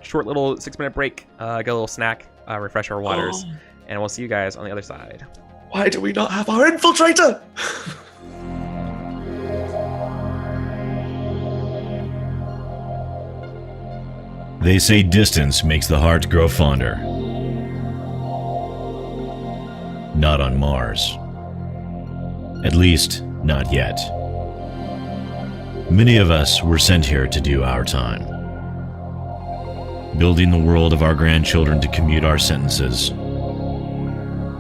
short little 6-minute break, get a little snack, refresh our waters, and we'll see you guys on the other side. Why do we not have our infiltrator? They say distance makes the heart grow fonder. Not on Mars. At least, not yet. Many of us were sent here to do our time. Building the world of our grandchildren to commute our sentences.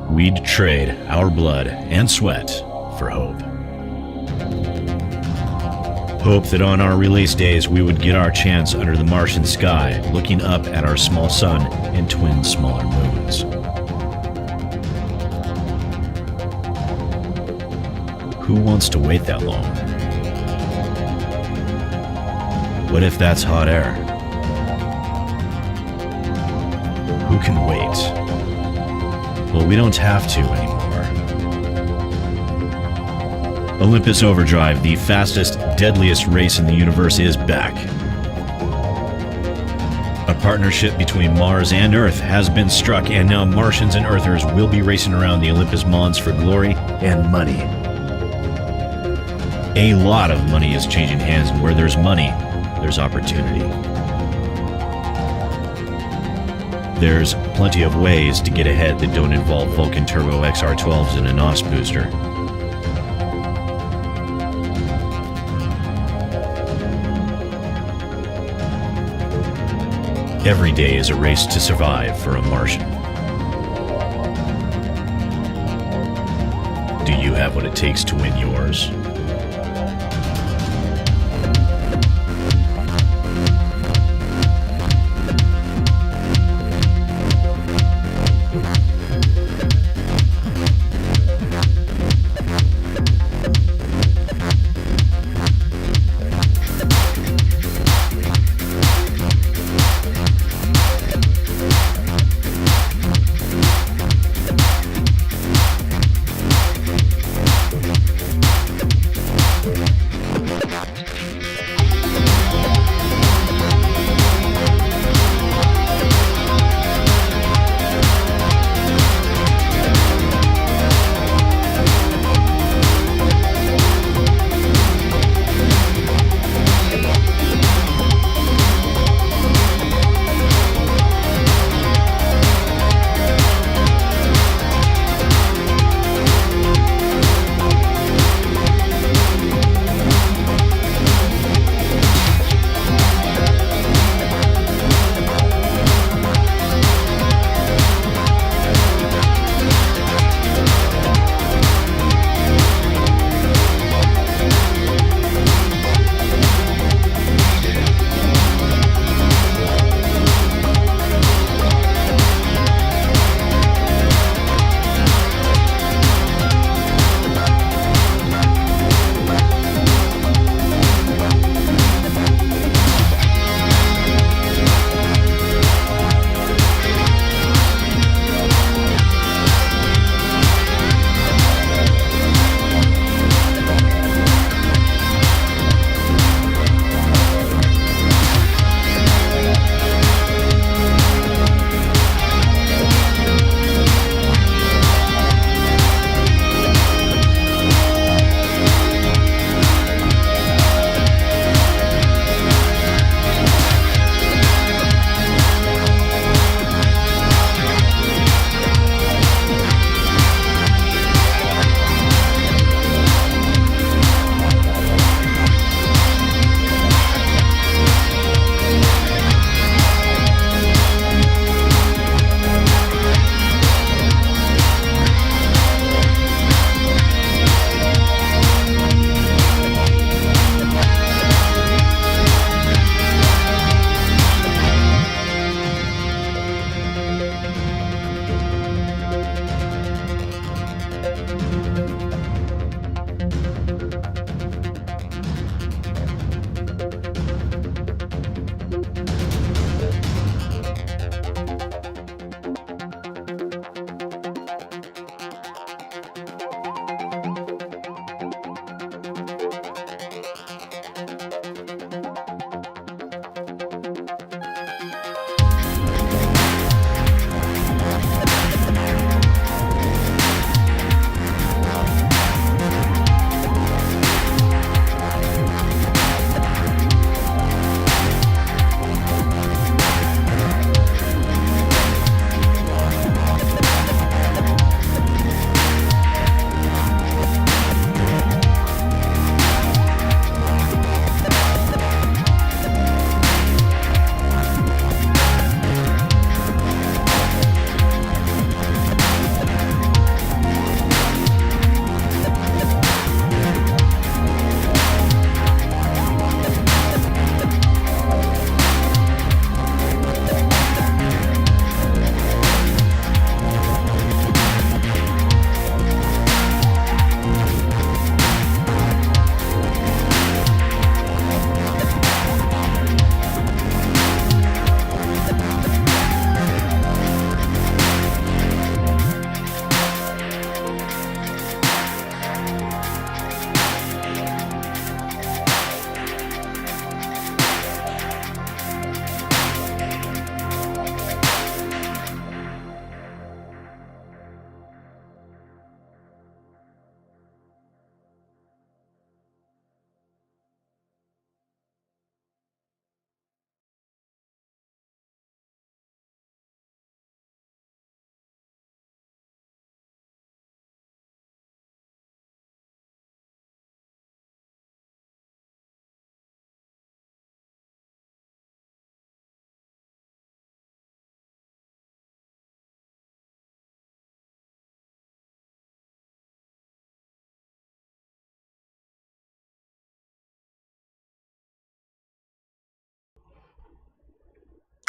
We'd trade our blood and sweat for hope. Hope that on our release days we would get our chance under the Martian sky, looking up at our small sun and twin smaller moons. Who wants to wait that long? What if that's hot air? Who can wait? Well, we don't have to anymore. Olympus Overdrive, the fastest, deadliest race in the universe, is back. A partnership between Mars and Earth has been struck, and now Martians and Earthers will be racing around the Olympus Mons for glory and money. A lot of money is changing hands, and where there's money, there's opportunity. There's plenty of ways to get ahead that don't involve Vulcan Turbo XR12s and a NOS booster. Every day is a race to survive for a Martian. Do you have what it takes to win yours?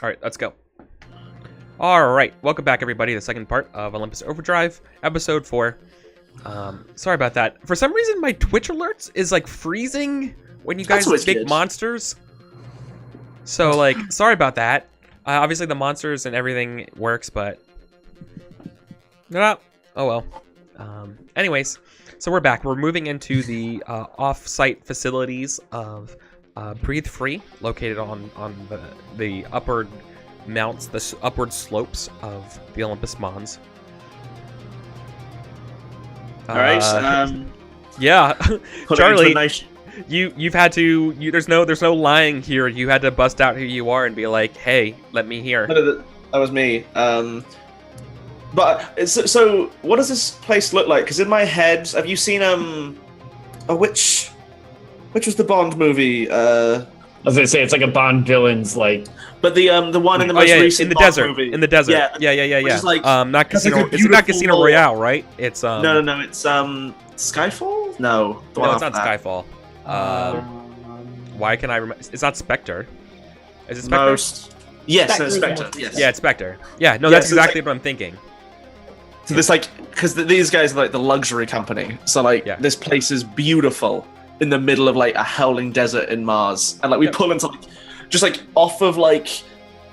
All right, let's go. All right, welcome back, everybody, to the second part of Olympus Overdrive, episode 4. Sorry about that. For some reason, my Twitch alerts is like freezing when you guys make monsters. So like, sorry about that. Obviously, the monsters and everything works, but oh well. Anyways, so we're back. We're moving into the off-site facilities of Breathe Free, located on the upward mounts, the upward slopes of the Olympus Mons. All right. Yeah, Charlie, nice... you've had to. There's no lying here. You had to bust out who you are and be like, "Hey, let me hear." That was me. But so what does this place look like? Because in my head, have you seen which was the Bond movie? I was gonna say it's like a Bond villain's like. But the one in the most recent in the Bond desert movie. In the desert. Yeah. Which is like, not Casino. It's not Casino Royale, right? It's No. It's Skyfall. No, no, it's not Skyfall. Why can I remember? It's not Spectre. Is it Spectre? Yes, no, Spectre. Yes. Yeah, it's Spectre. Yeah, no, that's exactly what I'm thinking. So this because these guys are like the luxury company. So this place is beautiful in the middle of like a howling desert in Mars, and like we pull into just like off of like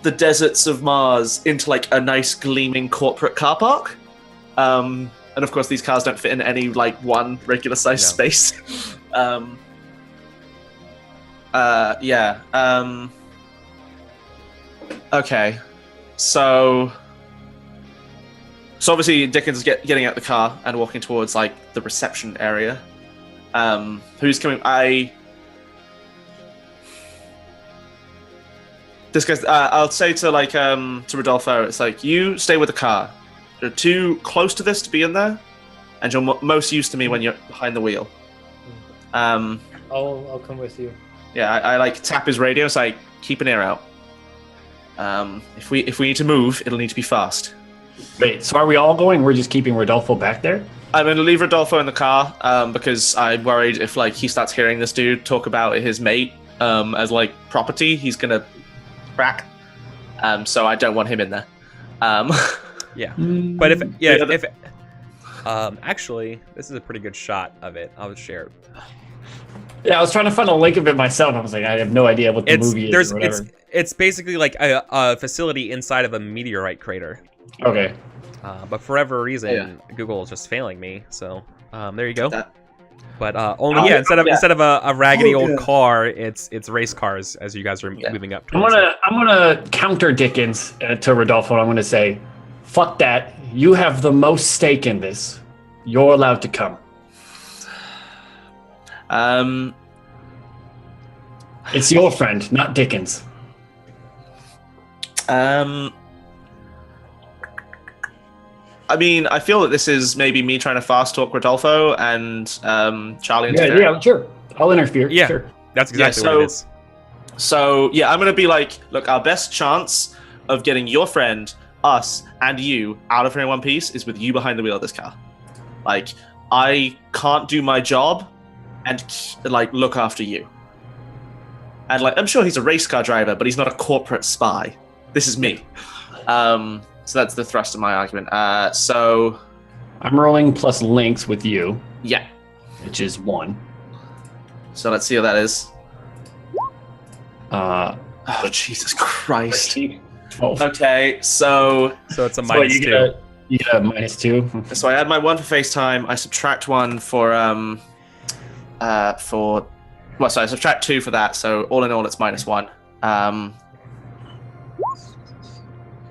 the deserts of Mars into like a nice gleaming corporate car park. And of course these cars don't fit in any like one regular size space. Okay. So obviously Dickens is getting out the car and walking towards like the reception area. Who's coming? This guy's. I'll say to to Rodolfo, it's like, you stay with the car. You're too close to this to be in there, and you're most used to me when you're behind the wheel. I'll come with you. Yeah, I like tap his radio, so I keep an ear out. If we need to move, it'll need to be fast. Wait, so are we all going? We're just keeping Rodolfo back there? I'm going to leave Rodolfo in the car because I'm worried if he starts hearing this dude talk about his mate as property, he's going to crack. So I don't want him in there. Yeah, but if actually, this is a pretty good shot of it. I'll share it. Yeah, I was trying to find a link of it myself. I was like, I have no idea what the movie is. Or whatever. It's basically like a facility inside of a meteorite crater. Okay. But for whatever reason, Google is just failing me. So there you go. But instead of a raggedy old car, it's race cars as you guys are moving up. I'm gonna counter Dickens to Rodolfo. And I'm gonna say, fuck that. You have the most stake in this. You're allowed to come. It's your friend, not Dickens. I mean, I feel that this is maybe me trying to fast talk Rodolfo and Charlie. Yeah, sure. I'll interfere. Yeah, sure. That's exactly what it is. So yeah, I'm gonna be like, look, our best chance of getting your friend, us, and you out of here in one piece is with you behind the wheel of this car. Like, I can't do my job and look after you. And I'm sure he's a race car driver, but he's not a corporate spy. This is me. So that's the thrust of my argument. So I'm rolling plus links with you. Yeah. Which is 1. So let's see how that is. Oh, Jesus Christ. 12. Okay, so it's a minus 2. You get a minus 2. So I add my 1 for FaceTime. I subtract 1 for I subtract 2 for that. So all in all, it's minus 1.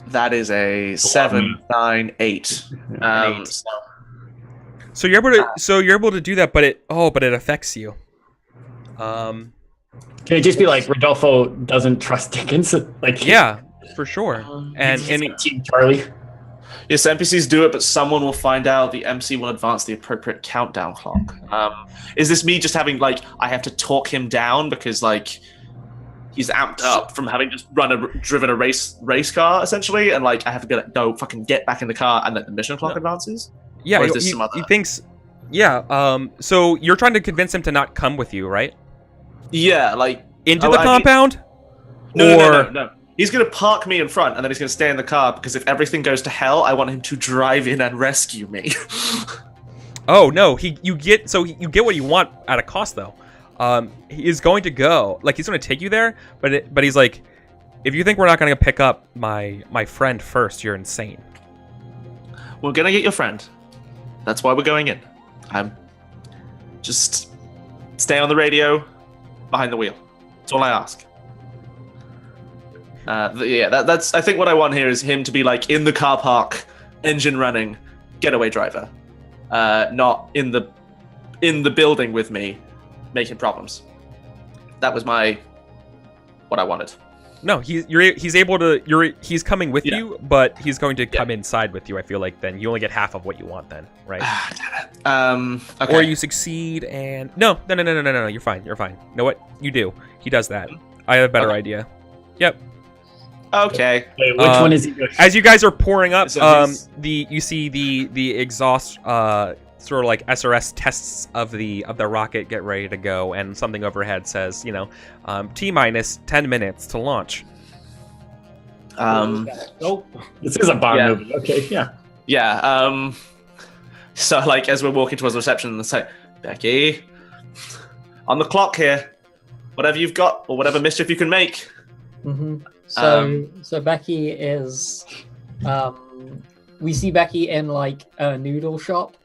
That is a 7, 9, 8. 8. So you're able to do that, but it affects you. Can it just be like Rodolfo doesn't trust Dickens? Yeah, for sure. And Team Charlie. Yes, NPCs do it, but someone will find out. The MC will advance the appropriate countdown clock. Is this me just having I have to talk him down because he's amped up from having just driven a race car essentially, and I have to go fucking get back in the car and let the mission clock advances? Yeah, or is this some other... he thinks. Yeah. So you're trying to convince him to not come with you, right? Yeah, into the compound. No. He's going to park me in front, and then he's going to stay in the car, because if everything goes to hell, I want him to drive in and rescue me. Oh no, you get what you want at a cost though. He is going to go, like, he's going to take you there, but he's like, if you think we're not going to pick up my friend first, you're insane. We're going to get your friend. That's why we're going in. Just stay on the radio, behind the wheel. That's all I ask. That's I think what I want here is him to be like in the car park, engine running, getaway driver, not in the building with me, making problems. That was what I wanted. No, he's coming with you, but he's going to come inside with you. I feel like then you only get half of what you want then, right? Damn it. Okay. Or you succeed and no, you're fine. You know what? You do. He does that. I have a better idea. Yep. Okay. Wait, which one is he doing? As you guys are pouring up, So you see the exhaust sort of like SRS tests of the rocket get ready to go, and something overhead says, T-minus 10 minutes to launch. Nope. This is a Bond movie. Okay, yeah. Yeah. So like as we're walking towards the reception, it's like, Becky, on the clock here. Whatever you've got, or whatever mischief you can make. Mm-hmm. So Becky is, we see Becky in like a noodle shop,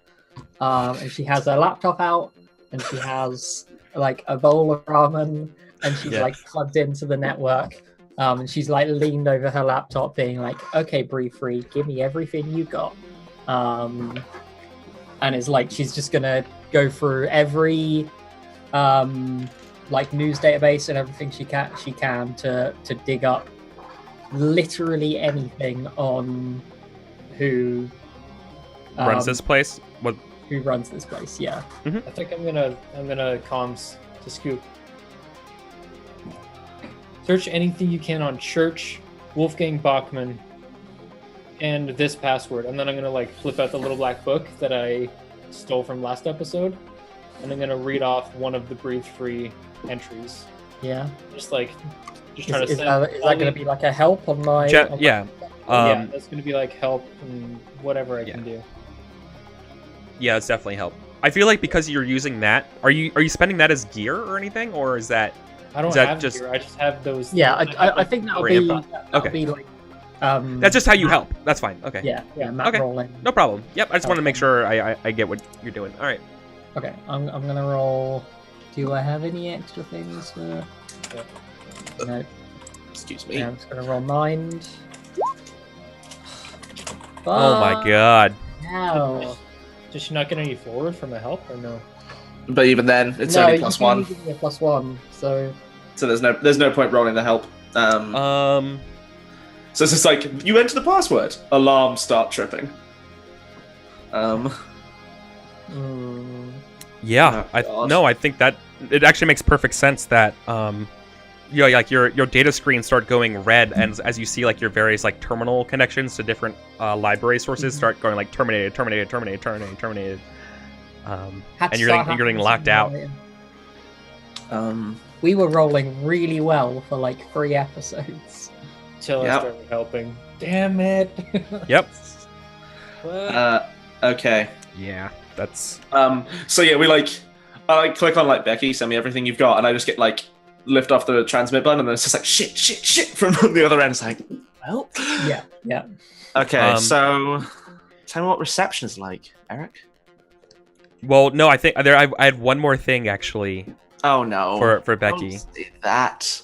and she has her laptop out, and she has like a bowl of ramen, and she's like plugged into the network, and she's like leaned over her laptop, being like, "Okay, Brief Free, give me everything you got," and it's like she's just gonna go through every like news database and everything she can to dig up literally anything on who runs this place. What? Who runs this place? Yeah. I think I'm gonna comms to Scoop. Search anything you can on Church, Wolfgang Bachmann, and this password, and then I'm gonna like flip out the little black book that I stole from last episode, and I'm gonna read off one of the Breathe Free entries. Yeah. Just trying to is that going to be like a help on my? Yeah. Yeah, that's going to be like help and whatever I can do. Yeah, it's definitely help. I feel like because you're using that, are you spending that as gear or anything, or is that? I don't have gear. I just have those. Yeah, I think that'll be like. That's just how you help. That's fine. Okay. Yeah. Matt rolling. No problem. Yep. I just want to make sure I get what you're doing. All right. Okay, I'm gonna roll. Do I have any extra things? No. Excuse me. Yeah, I'm just gonna roll mind. Oh my god. No. Does she not get any forward from a help or no? But even then, it's only plus one. Give me a +1, so there's no point rolling the help. So it's just like you enter the password. Alarms start tripping. Yeah, I think that it actually makes perfect sense that like your data screens start going red, and as you see like your various like terminal connections to different library sources start going like terminated, and you're getting locked out. We were rolling really well for like 3 episodes. Till I started helping. Damn it. Yep. Okay. Yeah, that's. So yeah, I click on like Becky, send me everything you've got, and I just get like lift off the transmit button, and then it's just like shit from the other end. It's like, well. Yeah. Okay, so tell me what reception is like, Eric. Well, no, I think I had one more thing actually. Oh no. For Becky. Don't say that.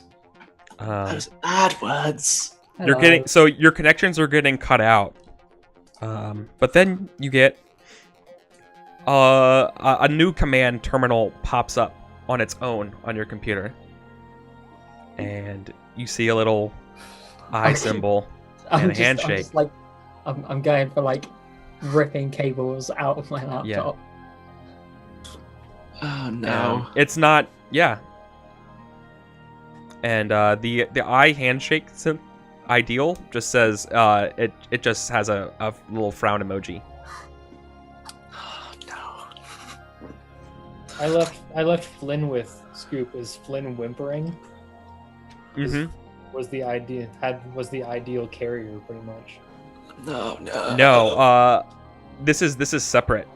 Those bad words. Your connections are getting cut out. But then you get a new command terminal pops up on its own on your computer, and you see a little eye symbol and a handshake. I'm going for like ripping cables out of my laptop. Oh no! It's not. Yeah. And the eye handshake ideal just says it just has a little frown emoji. Oh no! I left Flynn with Scoop. Is Flynn whimpering? Mm-hmm. was the ideal carrier pretty much. No, this is separate.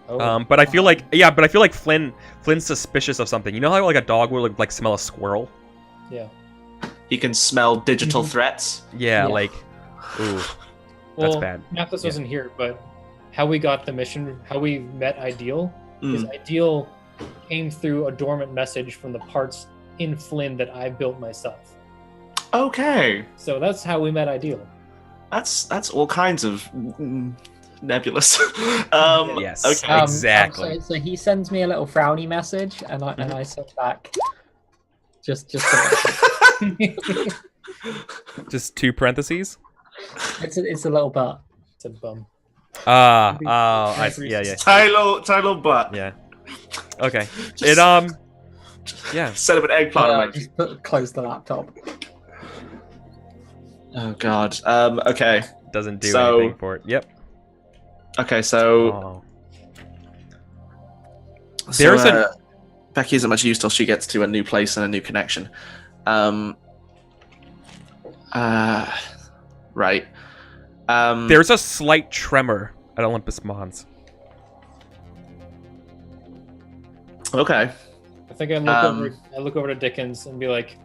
Oh. But I feel like Flynn's suspicious of something. You know how like a dog will like smell a squirrel? Yeah. He can smell digital threats. Yeah, Yeah. like, ooh, Well, that's bad. Mathis wasn't here, but how we got the mission, how we met Ideal, is Mm. Ideal came through a dormant message from the parts in Flynn that I built myself. Okay, So that's how we met Ideal. that's all kinds of nebulous. Yes. Okay. Exactly. So he sends me a little frowny message, and I send back just Just two parentheses. it's a little butt. It's a bum. I see. Yeah. Tylo butt. Yeah. Okay. Just- Yeah. Instead of an eggplant. Yeah, emoji. just close the laptop. Oh god. Okay. Doesn't do So- anything for it. Yep. Okay. So, Oh. there's There's a- Becky isn't much use till she gets to a new place and a new connection. Right. There's a slight tremor at Olympus Mons. Okay. I think I look over to Dickens and be like,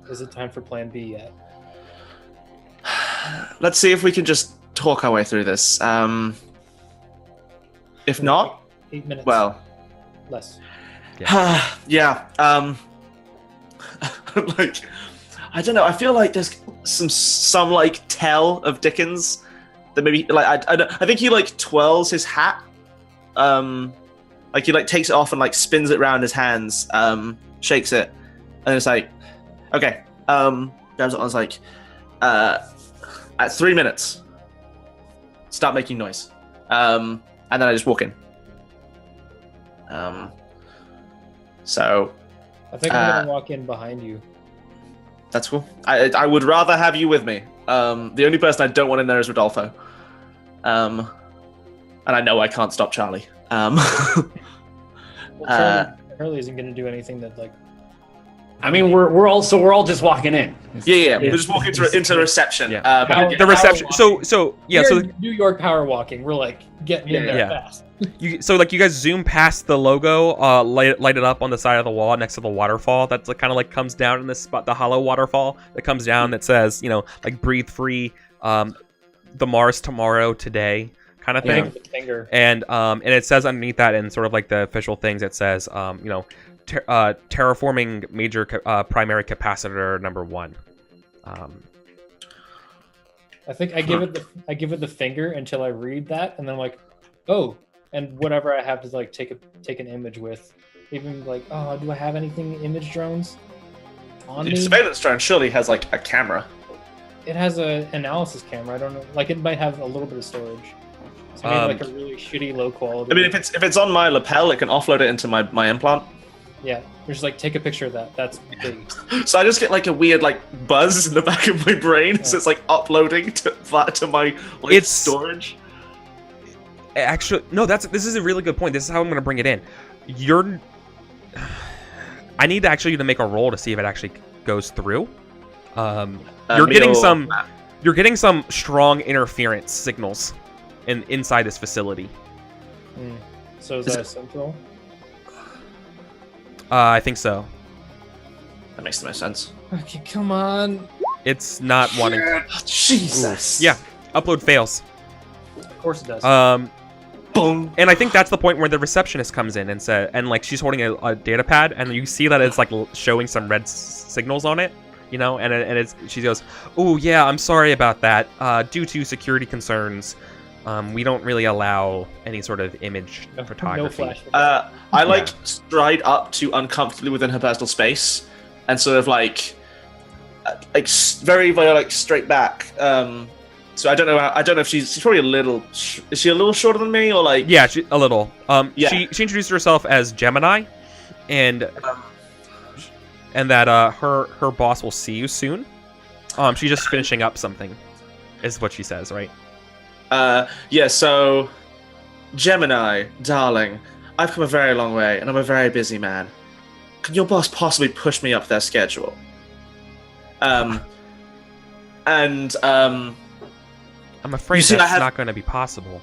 is it time for plan B yet? Let's see if we can just talk our way through this. If not, 8 minutes. well, less. yeah. Like, I don't know. I feel like there's some like tell of Dickens that maybe like I think he like twirls his hat, like he like takes it off and like spins it around his hands, shakes it, and it's like, okay, grabs it. I was like, at 3 minutes, start making noise, and then I just walk in. So I think I'm gonna walk in behind you. that's cool. I would rather have you with me. The only person I don't want in there is Rodolfo. And I know I can't stop Charlie. Well, Charlie isn't gonna do anything that like. I mean, we're all just walking in. Yeah. We just walk into the reception. Yeah. But- The reception. So yeah. We're So in New York power walking. We're like getting in there Yeah. fast. you guys zoom past the logo, light it up on the side of the wall next to the waterfall. That's like, kind of like comes down in this spot, the hollow waterfall that comes down that says, like breathe free, the Mars tomorrow today kind of thing. With the finger. And it says underneath that in sort of like the official things, it says terraforming major primary capacitor number 1. I think I give it the finger until I read that, and then I'm like, oh, and whatever I have to like take an image with, even like, oh, do I have anything image drones on The me? surveillance drone surely has like a camera. It has a analysis camera. I don't know, like it might have a little bit of storage. So maybe like a really shitty low quality. I mean, if it's on my lapel, it can offload it into my implant. yeah, just like take a picture of that. That's big. So I just get like a weird like buzz in the back of my brain. So it's like uploading to my like It's- storage. Actually, no, this is a really good point. This is how I'm going to bring it in. I need actually to make a roll to see if it actually goes through. You're getting some strong interference signals inside this facility. So is that a central? I think so. That makes the most sense. Okay, come on. It's not wanting. Jesus. Yeah, upload fails. Of course it does. Boom. And I think that's the point where the receptionist comes in and like she's holding a data pad, and you see that it's like showing some red signals on it, and she goes, "Oh yeah, I'm sorry about that. Due to security concerns, we don't really allow any sort of image photography." No flash. I like stride up to uncomfortably within her personal space, and sort of like very very like straight back. So I don't know if she's probably a little. Is she a little shorter than me, or like? Yeah, a little. Yeah. She introduced herself as Gemini, and that her boss will see you soon. She's just finishing up something, is what she says, right? Yeah. So, Gemini, darling, I've come a very long way, and I'm a very busy man. Can your boss possibly push me up their schedule? And I'm afraid You see, that's I have- not going to be possible.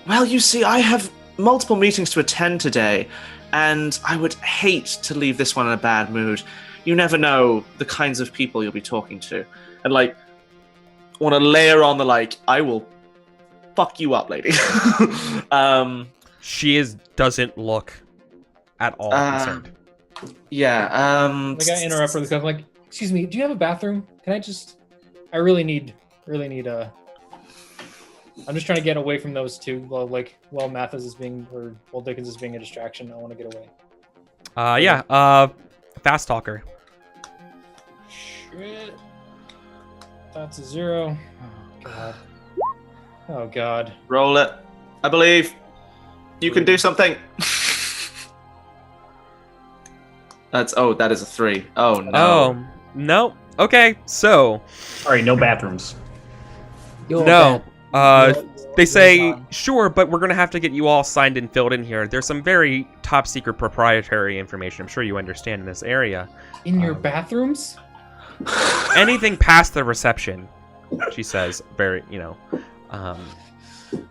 well, you see, I have multiple meetings to attend today, and I would hate to leave this one in a bad mood. You never know the kinds of people you'll be talking to, and like, want to layer on the like, I will fuck you up, lady. She doesn't look at all concerned. Yeah. Like I interrupt her with stuff. I'm like, excuse me, do you have a bathroom? Can I just? I really need a. I'm just trying to get away from those two. While Mathis is being, or while Dickens is being a distraction, I want to get away. Fast talker. Shit. That's a 0. Oh god. Oh god. Roll it. I believe you can do something. That is a 3. Oh no. Oh, no. Okay, so Sorry, no bathrooms. You're no. bad. They say, sure, but we're going to have to get you all signed and filled in here. There's some very top secret proprietary information I'm sure you understand in this area. In your bathrooms? Anything past the reception, she says, very, I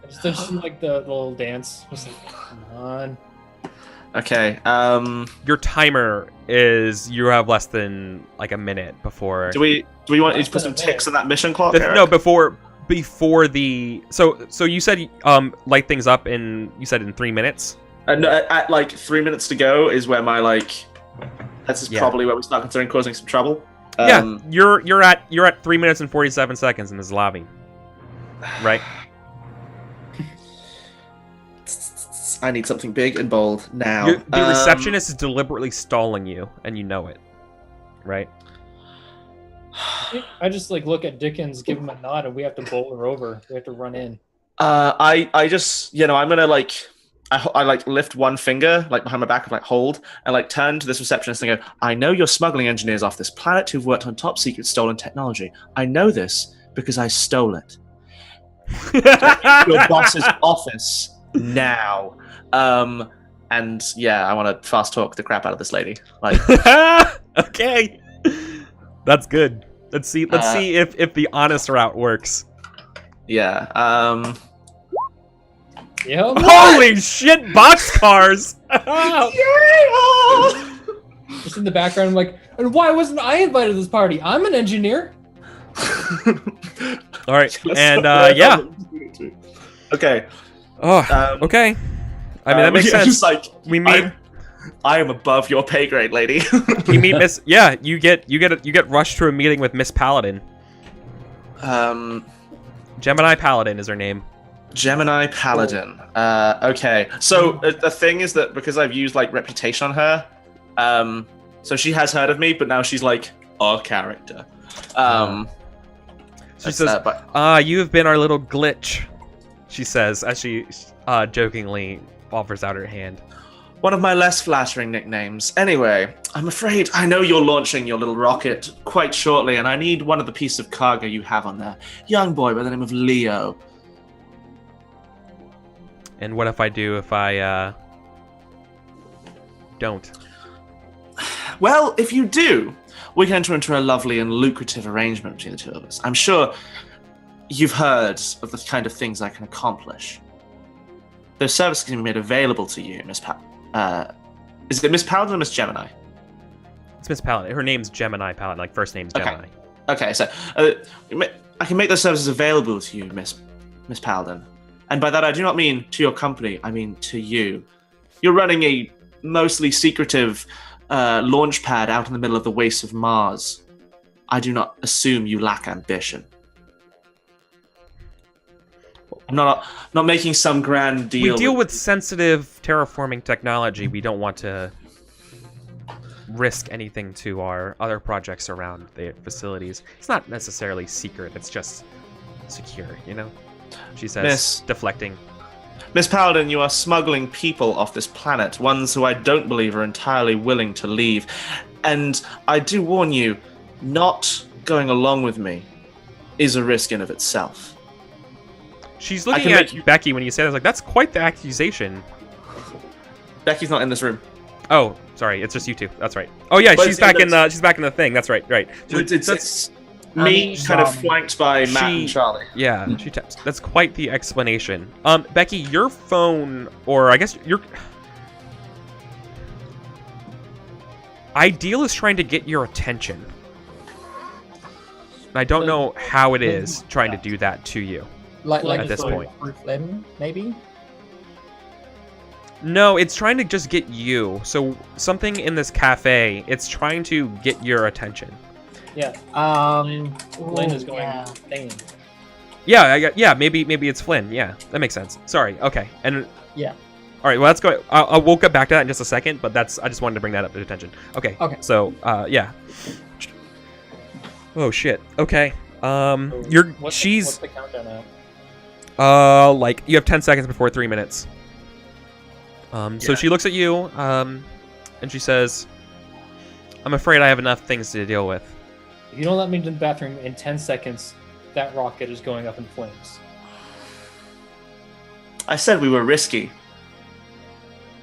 just do like the little dance. Just like, come on. Okay. your timer is, you have less than like a minute before. Do we want you to put some ticks on that mission clock? Eric? No, before the so you said light things up in, you said in 3 minutes. No, at like 3 minutes to go is where my like. That's Yeah. probably where we start considering causing some trouble. Yeah, you're at 3 minutes and 47 seconds in this lobby, right? I need something big and bold now. The receptionist is deliberately stalling you, and you know it, right? I just like look at Dickens, give him a nod, and we have to bolt her over. We have to run in. I just, I'm gonna like, I like lift one finger like behind my back and like hold and like turn to this receptionist and go, I know you're smuggling engineers off this planet who've worked on top secret stolen technology. I know this because I stole it. Your boss's office now. And yeah, I want to fast talk the crap out of this lady. Like, Okay, that's good. Let's see if the honest route works. yeah. Yeah. Holy shit, boxcars! Just in the background, I'm like, and why wasn't I invited to this party? I'm an engineer. All right, and yeah. Okay. Oh, okay. I mean, that makes sense. Just like We meet. I am above your pay grade, lady. We meet Miss. Yeah, you get rushed to a meeting with Miss Paladin. Gemini Paladin is her name. Gemini Paladin. Okay. So the thing is that because I've used like reputation on her, so she has heard of me, but now she's like our character. She says, you have been our little glitch, she says, as she jokingly offers out her hand. One of my less flattering nicknames. Anyway, I'm afraid I know you're launching your little rocket quite shortly, and I need one of the pieces of cargo you have on there. Young boy by the name of Leo. And what if I do if I don't? Well, if you do, we can enter into a lovely and lucrative arrangement between the two of us. I'm sure you've heard of the kind of things I can accomplish. Those services can be made available to you, Miss is it Miss Paladin or Miss Gemini? It's Miss Paladin. Her name's Gemini Paladin, like first name's Gemini. Okay, so I can make those services available to you, Miss Paladin. And by that I do not mean to your company, I mean to you. You're running a mostly secretive launch pad out in the middle of the wastes of Mars. I do not assume you lack ambition. I'm not making some grand deal. We deal with sensitive terraforming technology. We don't want to risk anything to our other projects around the facilities. It's not necessarily secret. It's just secure, you know? She says, deflecting. Miss Paladin, you are smuggling people off this planet, ones who I don't believe are entirely willing to leave. And I do warn you, not going along with me is a risk in of itself. She's looking at Becky when you say that. Like, that's quite the accusation. Becky's not in this room. Oh, sorry, it's just you two. That's right. Oh yeah, But she's back in the thing. That's right. Right. So it's me kind of flanked by Matt and Charlie. Yeah, she taps. That's quite the explanation. Becky, your phone, or I guess your Ideal is trying to get your attention. I don't know how it is trying to do that to you. Like at this point. Flynn, maybe? No, it's trying to just get you. So something in this cafe, it's trying to get your attention. Yeah. Flynn is going insane. Yeah, maybe it's Flynn. Yeah, that makes sense. Sorry. Okay. And yeah. All right. Well, let's go. We'll get back to that in just a second. But I just wanted to bring that up to attention. Okay. Okay. So, yeah. Oh shit. Okay. What's the countdown at? Like you have 10 seconds before 3 minutes. So she looks at you, and she says, "I'm afraid I have enough things to deal with." If you don't let me into the bathroom in 10 seconds, that rocket is going up in flames. I said we were risky.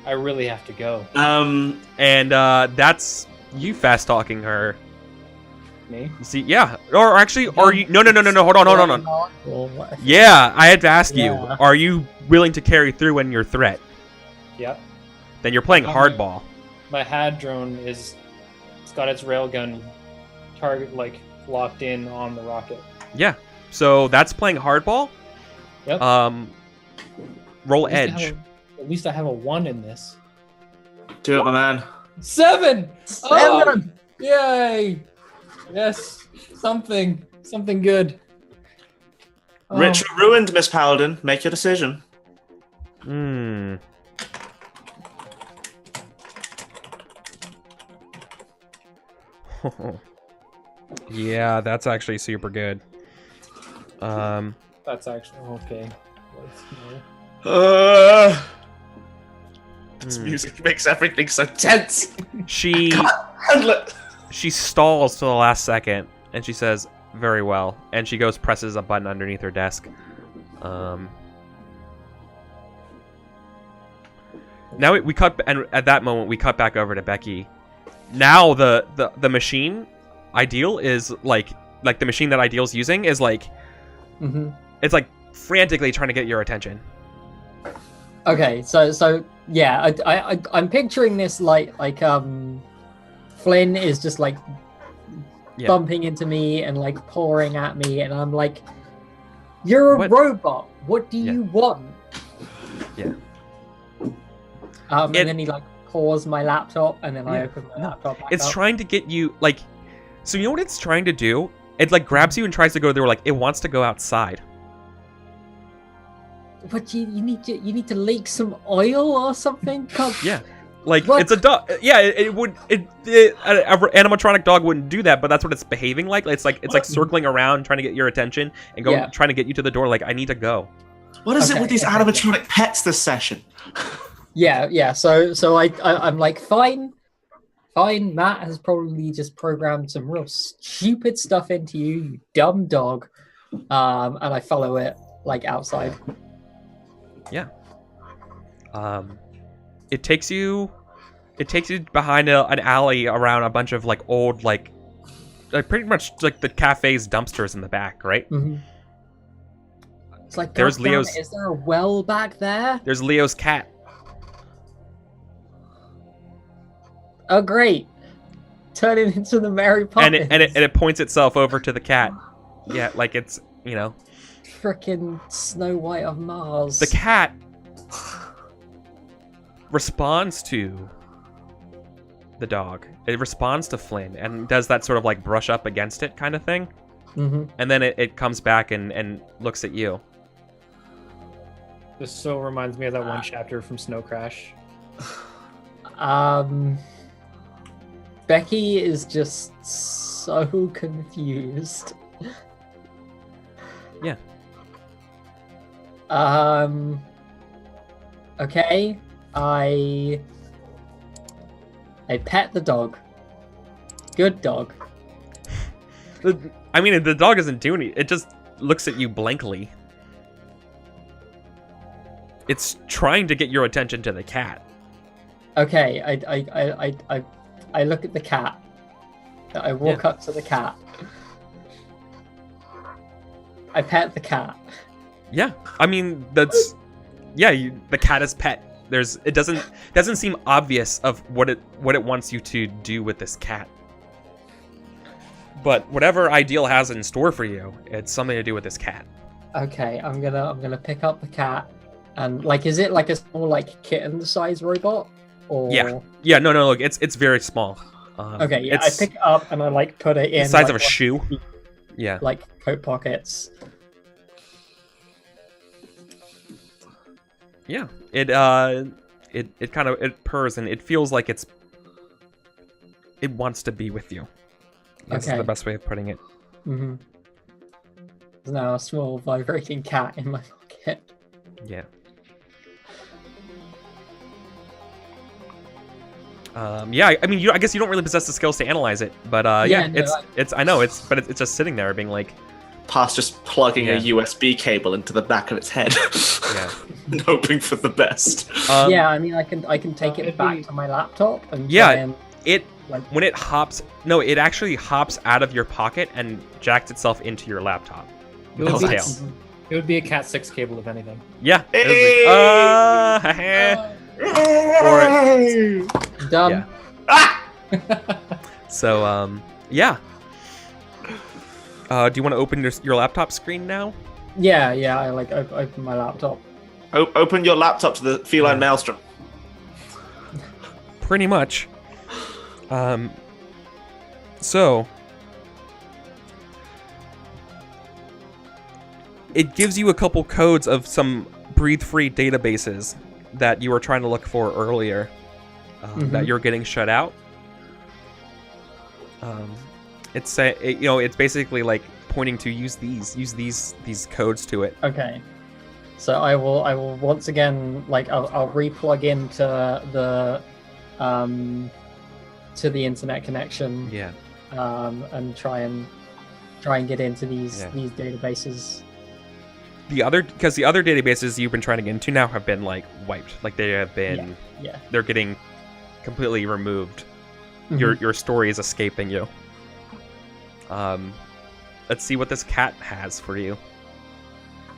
I really have to go. And that's you fast talking her. Me? See, yeah. Or actually, are you? No. Hold on. Yeah, I had to ask you. Are you willing to carry through in your threat? Yep. Then you're playing hardball. My HAD drone it's got its railgun target locked in on the rocket. Yeah. So that's playing hardball. Yep. Roll edge. At least I have a 1 in this. Do it, my man. 7! Oh, yay! Yes, something good. Ritual ruined, Miss Paladin. Make your decision. Yeah, that's actually super good. That's actually okay. This music makes everything so tense. She stalls to the last second, and she says, "Very well," and she goes presses a button underneath her desk. Now we cut, and at that moment we cut back over to Becky. Now the machine Ideal is like the machine that Ideal's using is it's like frantically trying to get your attention. Okay, so yeah, I'm picturing this like Flynn is just like bumping into me and like pouring at me, and I'm like, "You're a robot. What do you want?" Yeah. And then he like pours my laptop, and then I open my laptop back It's up. trying to get you so you know what it's trying to do? It like grabs you and tries to go there. Like it wants to go outside. But you need to leak some oil or something. Yeah, like it's a dog. Yeah, it would. An animatronic dog wouldn't do that, but that's what it's behaving like. It's like circling around, trying to get your attention and trying to get you to the door. Like I need to go. What is it with these animatronic pets this session? Yeah. So I'm like, fine. Matt has probably just programmed some real stupid stuff into you dumb dog. And I follow it like outside. Yeah. It takes you behind an alley around a bunch of like old like pretty much like the cafe's dumpsters in the back, right? Mm-hmm. It's like, there's Leo's. Is there a well back there? There's Leo's cat. Oh great! Turn it into the Mary Poppins. And it points itself over to the cat. Yeah, like it's frickin' Snow White of Mars. The cat responds to the dog. It responds to Flynn and does that sort of like brush up against it kind of thing. Mm-hmm. And then it comes back and looks at you. This so reminds me of that one chapter from Snow Crash. Becky is just so confused. Yeah. Okay. I pet the dog. Good dog. I mean, the dog doesn't do anything. It just looks at you blankly. It's trying to get your attention to the cat. Okay, I look at the cat. I walk up to the cat. I pet the cat. Yeah, I mean that's the cat is pet. It doesn't seem obvious of what it wants you to do with this cat. But whatever Ideal has in store for you, it's something to do with this cat. Okay, I'm gonna pick up the cat, and like, is it like a small like kitten-sized robot? Or No, look, it's very small. Okay, yeah, I pick it up and I like put it in the size like, of a shoe. Yeah, like coat pockets. Yeah, it kind of purrs and it feels like it wants to be with you. That's the best way of putting it. Mm-hmm. There's now a small vibrating cat in my pocket. Yeah. I mean, I guess you don't really possess the skills to analyze it, but it's just sitting there, being like, past just plugging a USB cable into the back of its head, and hoping for the best. I mean, I can take it back to my laptop and try and, when it hops, it actually hops out of your pocket and jacks itself into your laptop. It would be a Cat 6 cable, if anything. Yeah. Hey! Or done. So, do you want to open your laptop screen now? Yeah, I like open my laptop. Open your laptop to the feline maelstrom. Pretty much. So it gives you a couple codes of some breathe-free databases that you were trying to look for earlier, that you're getting shut out. It's basically like pointing to use these codes to it. Okay. So I will once again, like, I'll re-plug into the internet connection. Yeah. And try and get into these databases. Because the other databases you've been trying to get into now have been like wiped. Like they have been. Yeah. They're getting completely removed. Your story is escaping you. Let's see what this cat has for you.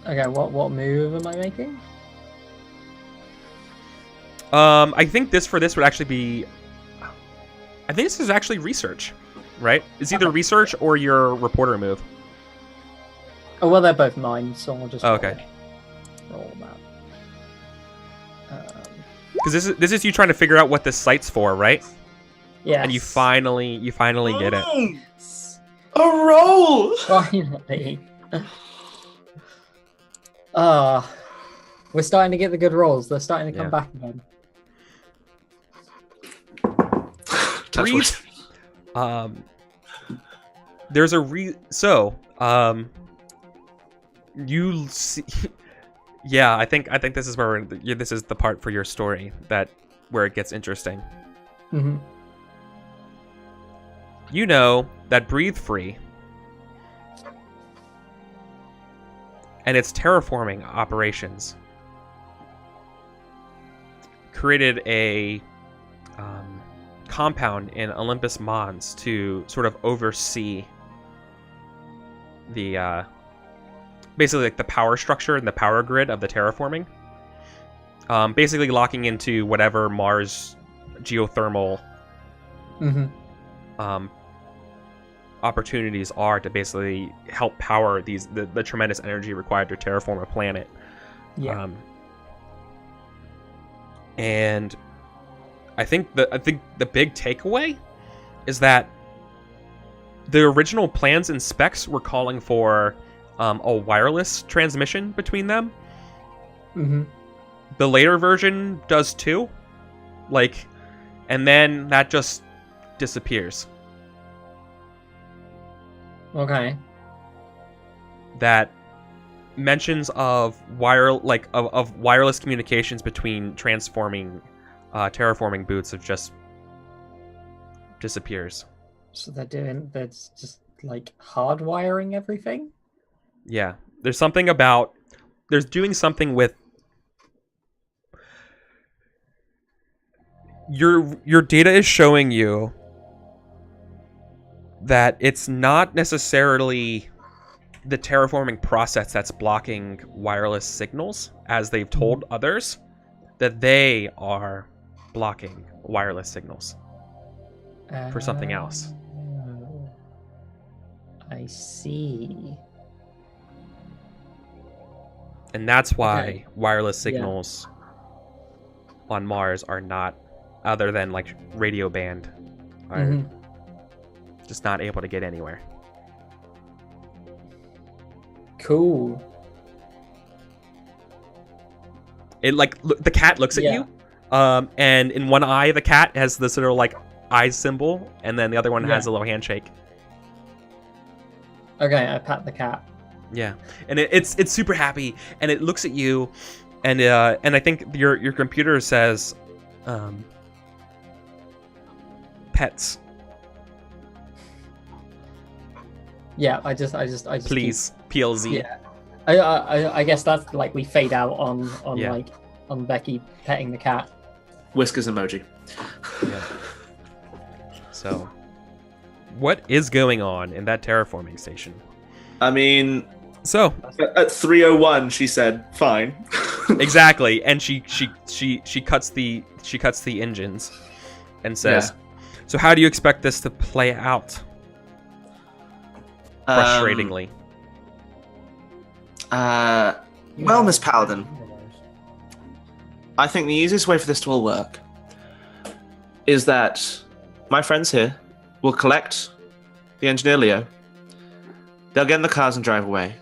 Okay, what move am I making? I think this would actually be. I think this is actually research, right? It's either research or your reporter move. Oh well, they're both mine, so I'll just roll that. Because this is you trying to figure out what this site's for, right? Yeah. And you finally get it. A roll! Finally. We're starting to get the good rolls. They're starting to come back again. Breathe. There's you see. Yeah, I think this is where this is the part for your story where it gets interesting. Mm-hmm. You know that Breathe Free and its terraforming operations created a compound in Olympus Mons to sort of oversee the basically like the power structure and the power grid of the terraforming. Basically locking into whatever Mars geothermal opportunities are to basically help power the tremendous energy required to terraform a planet. Yeah. And I think the big takeaway is that the original plans and specs were calling for a wireless transmission between them. Mm-hmm. The later version does too. And then that just disappears. Okay. That mentions of wireless communications between terraforming boots of just disappears. So that's just like hardwiring everything? Yeah. There's doing something with your data is showing you that it's not necessarily the terraforming process that's blocking wireless signals, as they've told others, that they are blocking wireless signals for something else. I see. And that's why Okay. wireless signals on Mars are not, other than like radio band, are just not able to get anywhere. Cool. It like the cat looks at you, and in one eye the cat has this sort of like eye symbol, and then the other one has a little handshake. Okay, I pat the cat. Yeah, and it's super happy, and it looks at you, and I think your computer says, pets. Yeah, I just Please, PLZ. Yeah, I guess that's like we fade out on Yeah. like on Becky petting the cat. Whiskers emoji. Yeah. So, what is going on in that terraforming station? I mean, So, at 3:01, she said, "Fine." exactly, and she cuts the engines, and says, "So how do you expect this to play out?" Frustratingly. Well, Miss Paladin, I think the easiest way for this to all work is that my friends here will collect the engineer Leo. They'll get in the cars and drive away.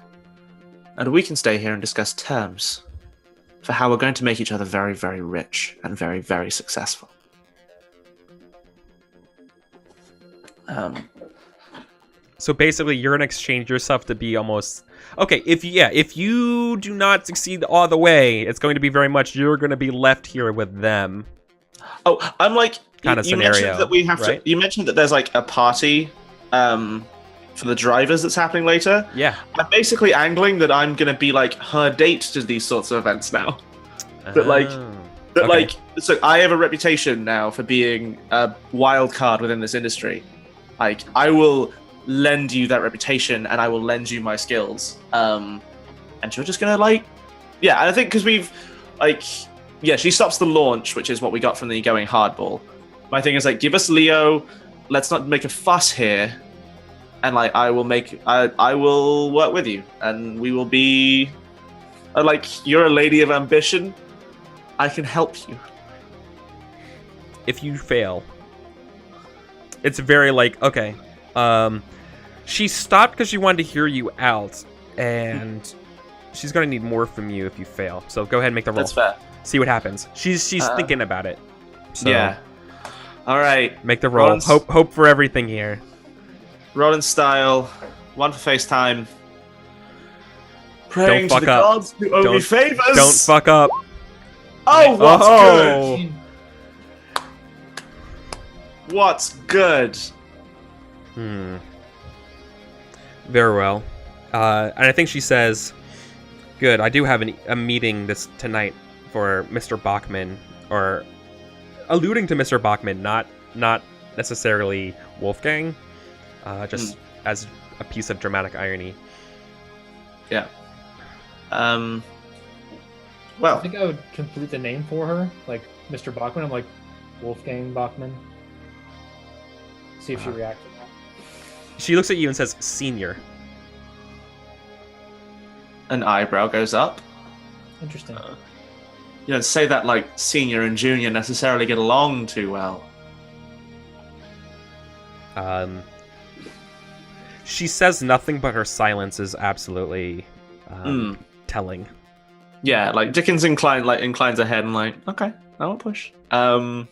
And we can stay here and discuss terms for how we're going to make each other very, very rich and very, very successful. So basically, you're gonna exchange yourself to be almost okay. If you do not succeed all the way, it's going to be very much you're going to be left here with them. Oh, I'm like Kind of you scenario, mentioned that we have right? to. You mentioned that there's like a party for the drivers that's happening later. Yeah. I'm basically angling that I'm gonna be like her date to these sorts of events now. But like, Oh. But Okay. like, so I have a reputation now for being a wild card within this industry. Like, I will lend you that reputation, and I will lend you my skills. And you're just gonna like, yeah. And I think because we've like, yeah, she stops the launch, which is what we got from the going hardball. My thing is like, give us Leo. Let's not make a fuss here. And like, I will work with you, and we will be. Like, you're a lady of ambition. I can help you. If you fail, it's very like, okay, she stopped because she wanted to hear you out, and she's gonna need more from you if you fail. So go ahead and make the roll. That's fair. See what happens. She's thinking about it. So Yeah. All right. make the roll. Rollins. Hope for everything here. Rolling style. One for FaceTime. Praying Don't to fuck the up. gods who owe me Don't- favors. Don't fuck up. Oh, what's Oh. good? What's good? Very well. And I think she says, "Good. I do have a meeting tonight for Mr. Bachman," or alluding to Mr. Bachman, not necessarily Wolfgang, just as a piece of dramatic irony. Yeah. I Well, think I would complete the name for her, like Mr. Bachman. I'm like Wolfgang Bachman. See if she reacts to that. She looks at you and says, "Senior." an eyebrow goes up. Interesting. You don't say that like senior and junior necessarily get along too well. She says nothing, but her silence is absolutely telling. Yeah, like Dickens inclines ahead and like, okay, I won't push. But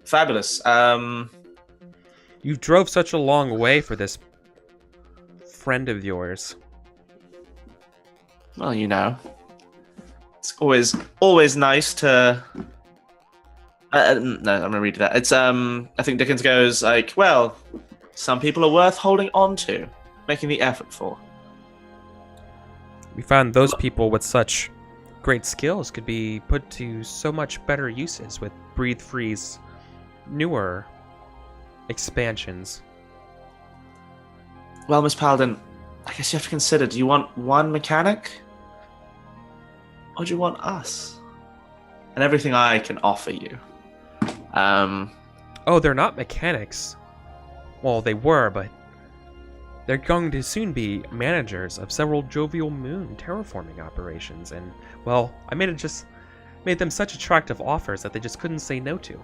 fabulous. You drove such a long way for this friend of yours. Well, you know, it's always nice to. No, I'm gonna read that. It's I think Dickens goes like, well, some people are worth holding on to, making the effort for. We found those people with such great skills could be put to so much better uses with Breathe Free's newer expansions. Well, Miss Paladin, I guess you have to consider, do you want one mechanic? Or do you want us? And everything I can offer you. Oh, they're not mechanics. Well, they were, but they're going to soon be managers of several Jovial Moon terraforming operations, and, well, I made them such attractive offers that they just couldn't say no to.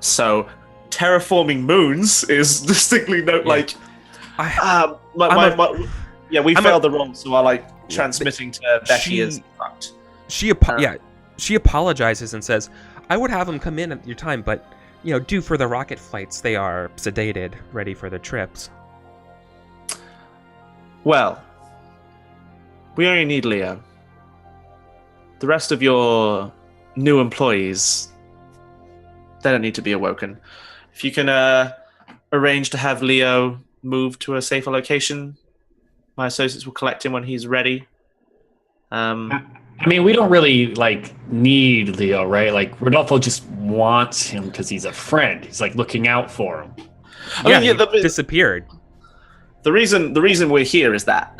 So, terraforming moons is distinctly we failed the roll, so our transmitting to Becky is fucked. She apologizes and says, "I would have them come in at your time, but due for the rocket flights, they are sedated, ready for their trips." Well, we only need Leo. The rest of your new employees, they don't need to be awoken. If you can arrange to have Leo move to a safer location, my associates will collect him when he's ready. I mean, we don't really need Leo, right? Rodolfo just wants him because he's a friend. He's looking out for him. He disappeared. The reason we're here is that.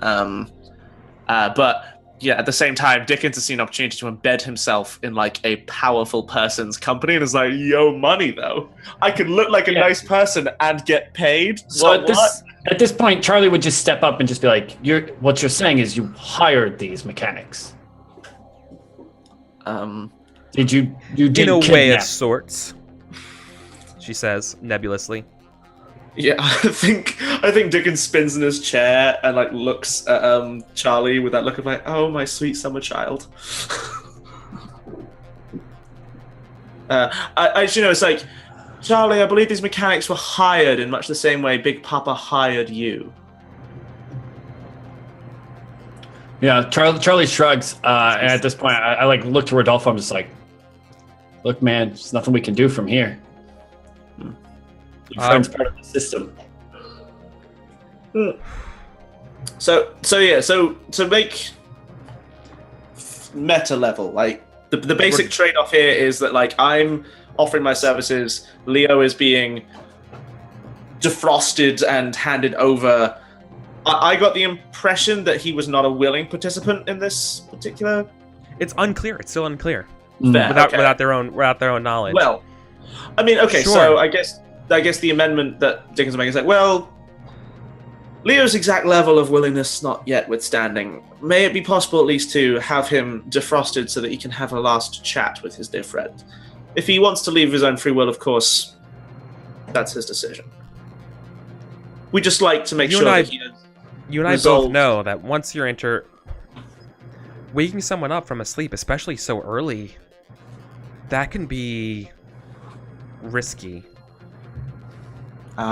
But yeah, at the same time, Dickens has seen an opportunity to embed himself in a powerful person's company, and is like, "Yo, money though. I can look like a nice person and get paid." So at this point, Charlie would just step up and just be like, "What you're saying is you hired these mechanics." Did you did in a kidnap? way of sorts, she says nebulously. Yeah, I think Dickens spins in his chair and looks at Charlie with that look of "Oh, my sweet summer child." It's Charlie, I believe these mechanics were hired in much the same way Big Papa hired you. Yeah, Charlie shrugs, and at this point, I look to Rodolfo. I'm just like, "Look, man, there's nothing we can do from here. Your friend's part of the system." So to make meta level, the basic trade-off here is that I'm offering my services, Leo is being defrosted and handed over. I got the impression that he was not a willing participant in this particular. It's unclear. It's still unclear. Fair, without their own knowledge. Well, I mean, okay, Sure. so I guess the amendment that Dickens is making is Leo's exact level of willingness not yet withstanding, may it be possible at least to have him defrosted so that he can have a last chat with his dear friend. If he wants to leave of his own free will, of course, that's his decision. We just like to make sure that he is You and I both know that once you're waking someone up from a sleep, especially so early, that can be risky. Do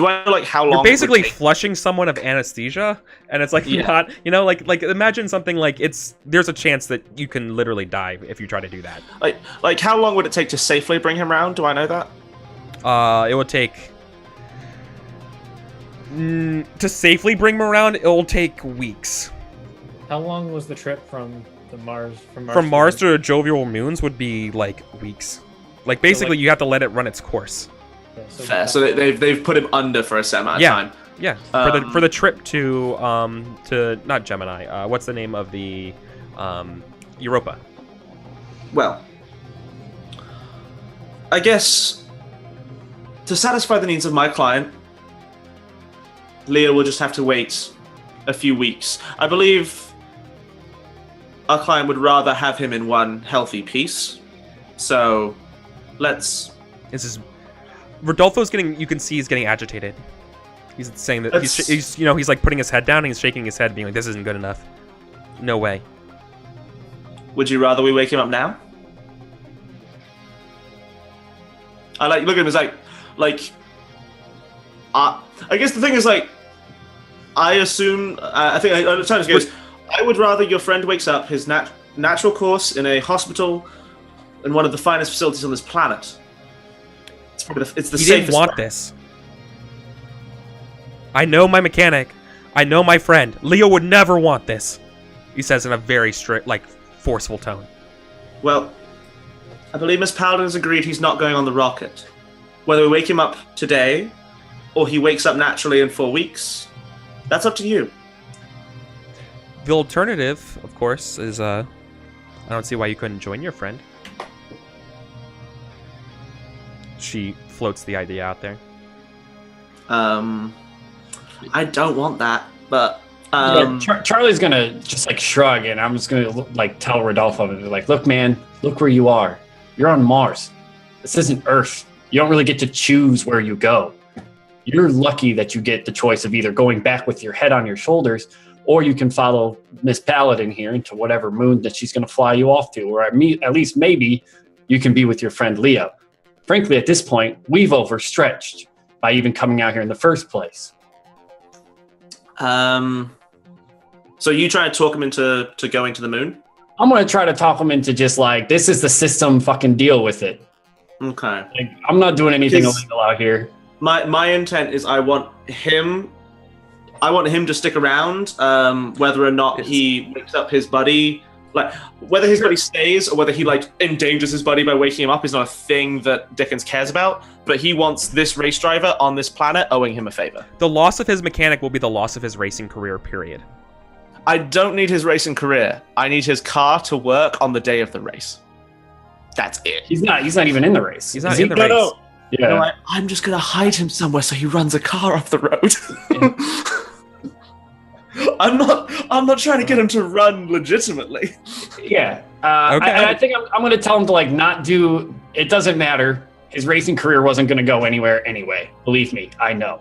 I know how long? You're basically flushing someone of anesthesia, and it's not, imagine something there's a chance that you can literally die if you try to do that. How long would it take to safely bring him around? Do I know that? It would take to safely bring him around. It will take weeks. How long was the trip from Mars to the Jovial Moons would be weeks. Basically, you have to let it run its course. Yeah, Fair. So they've put him under for a set amount of time. Yeah. For the trip to not Gemini. What's the name of the Europa? Well, I guess to satisfy the needs of my client, Leo will just have to wait a few weeks. I believe our client would rather have him in one healthy piece. So let's. Rodolfo's getting. You can see he's getting agitated. He's saying that he's putting his head down and he's shaking his head, being like, "This isn't good enough. No way." Would you rather we wake him up now? I look at him as I guess the thing is I assume I think at times goes. I would rather your friend wakes up his natural course in a hospital in one of the finest facilities on this planet, It's the He safest. didn't want plan. this. I know my mechanic. I know my friend. Leo would never want this. He says in a very strict, like, forceful tone. Well, I believe Miss Paladin has agreed he's not going on the rocket. Whether we wake him up today, or he wakes up naturally in 4 weeks, that's up to you. The alternative, of course, is, I don't see why you couldn't join your friend. She floats the idea out there. I don't want that, but Charlie's gonna just like shrug, and I'm just gonna like tell Rodolfo, like, look, man, look where you are. You're on Mars. This isn't Earth. You don't really get to choose where you go. You're lucky that you get the choice of either going back with your head on your shoulders, or you can follow Miss Paladin here into whatever moon that she's gonna fly you off to, or at least maybe you can be with your friend Leo. Frankly, at this point, we've overstretched by even coming out here in the first place. So you try to talk him into going to the moon? I'm gonna try to talk him into just like, this is the system, fucking deal with it. Okay. Like, I'm not doing anything Because- illegal out here. My intent is I want him to stick around, whether or not he wakes up his buddy. Like, whether his buddy stays or whether he like endangers his buddy by waking him up is not a thing that Dickens cares about. But he wants this race driver on this planet owing him a favor. The loss of his mechanic will be the loss of his racing career, period. I don't need his racing career. I need his car to work on the day of the race. That's it. He's not even in the race. He's not Is he? in the race. No. Yeah. No, I'm just gonna hide him somewhere so he runs a car off the road. I'm not trying to get him to run legitimately. Yeah. Okay. I think I'm going to tell him to like not do. It doesn't matter. His racing career wasn't going to go anywhere anyway. Believe me, I know.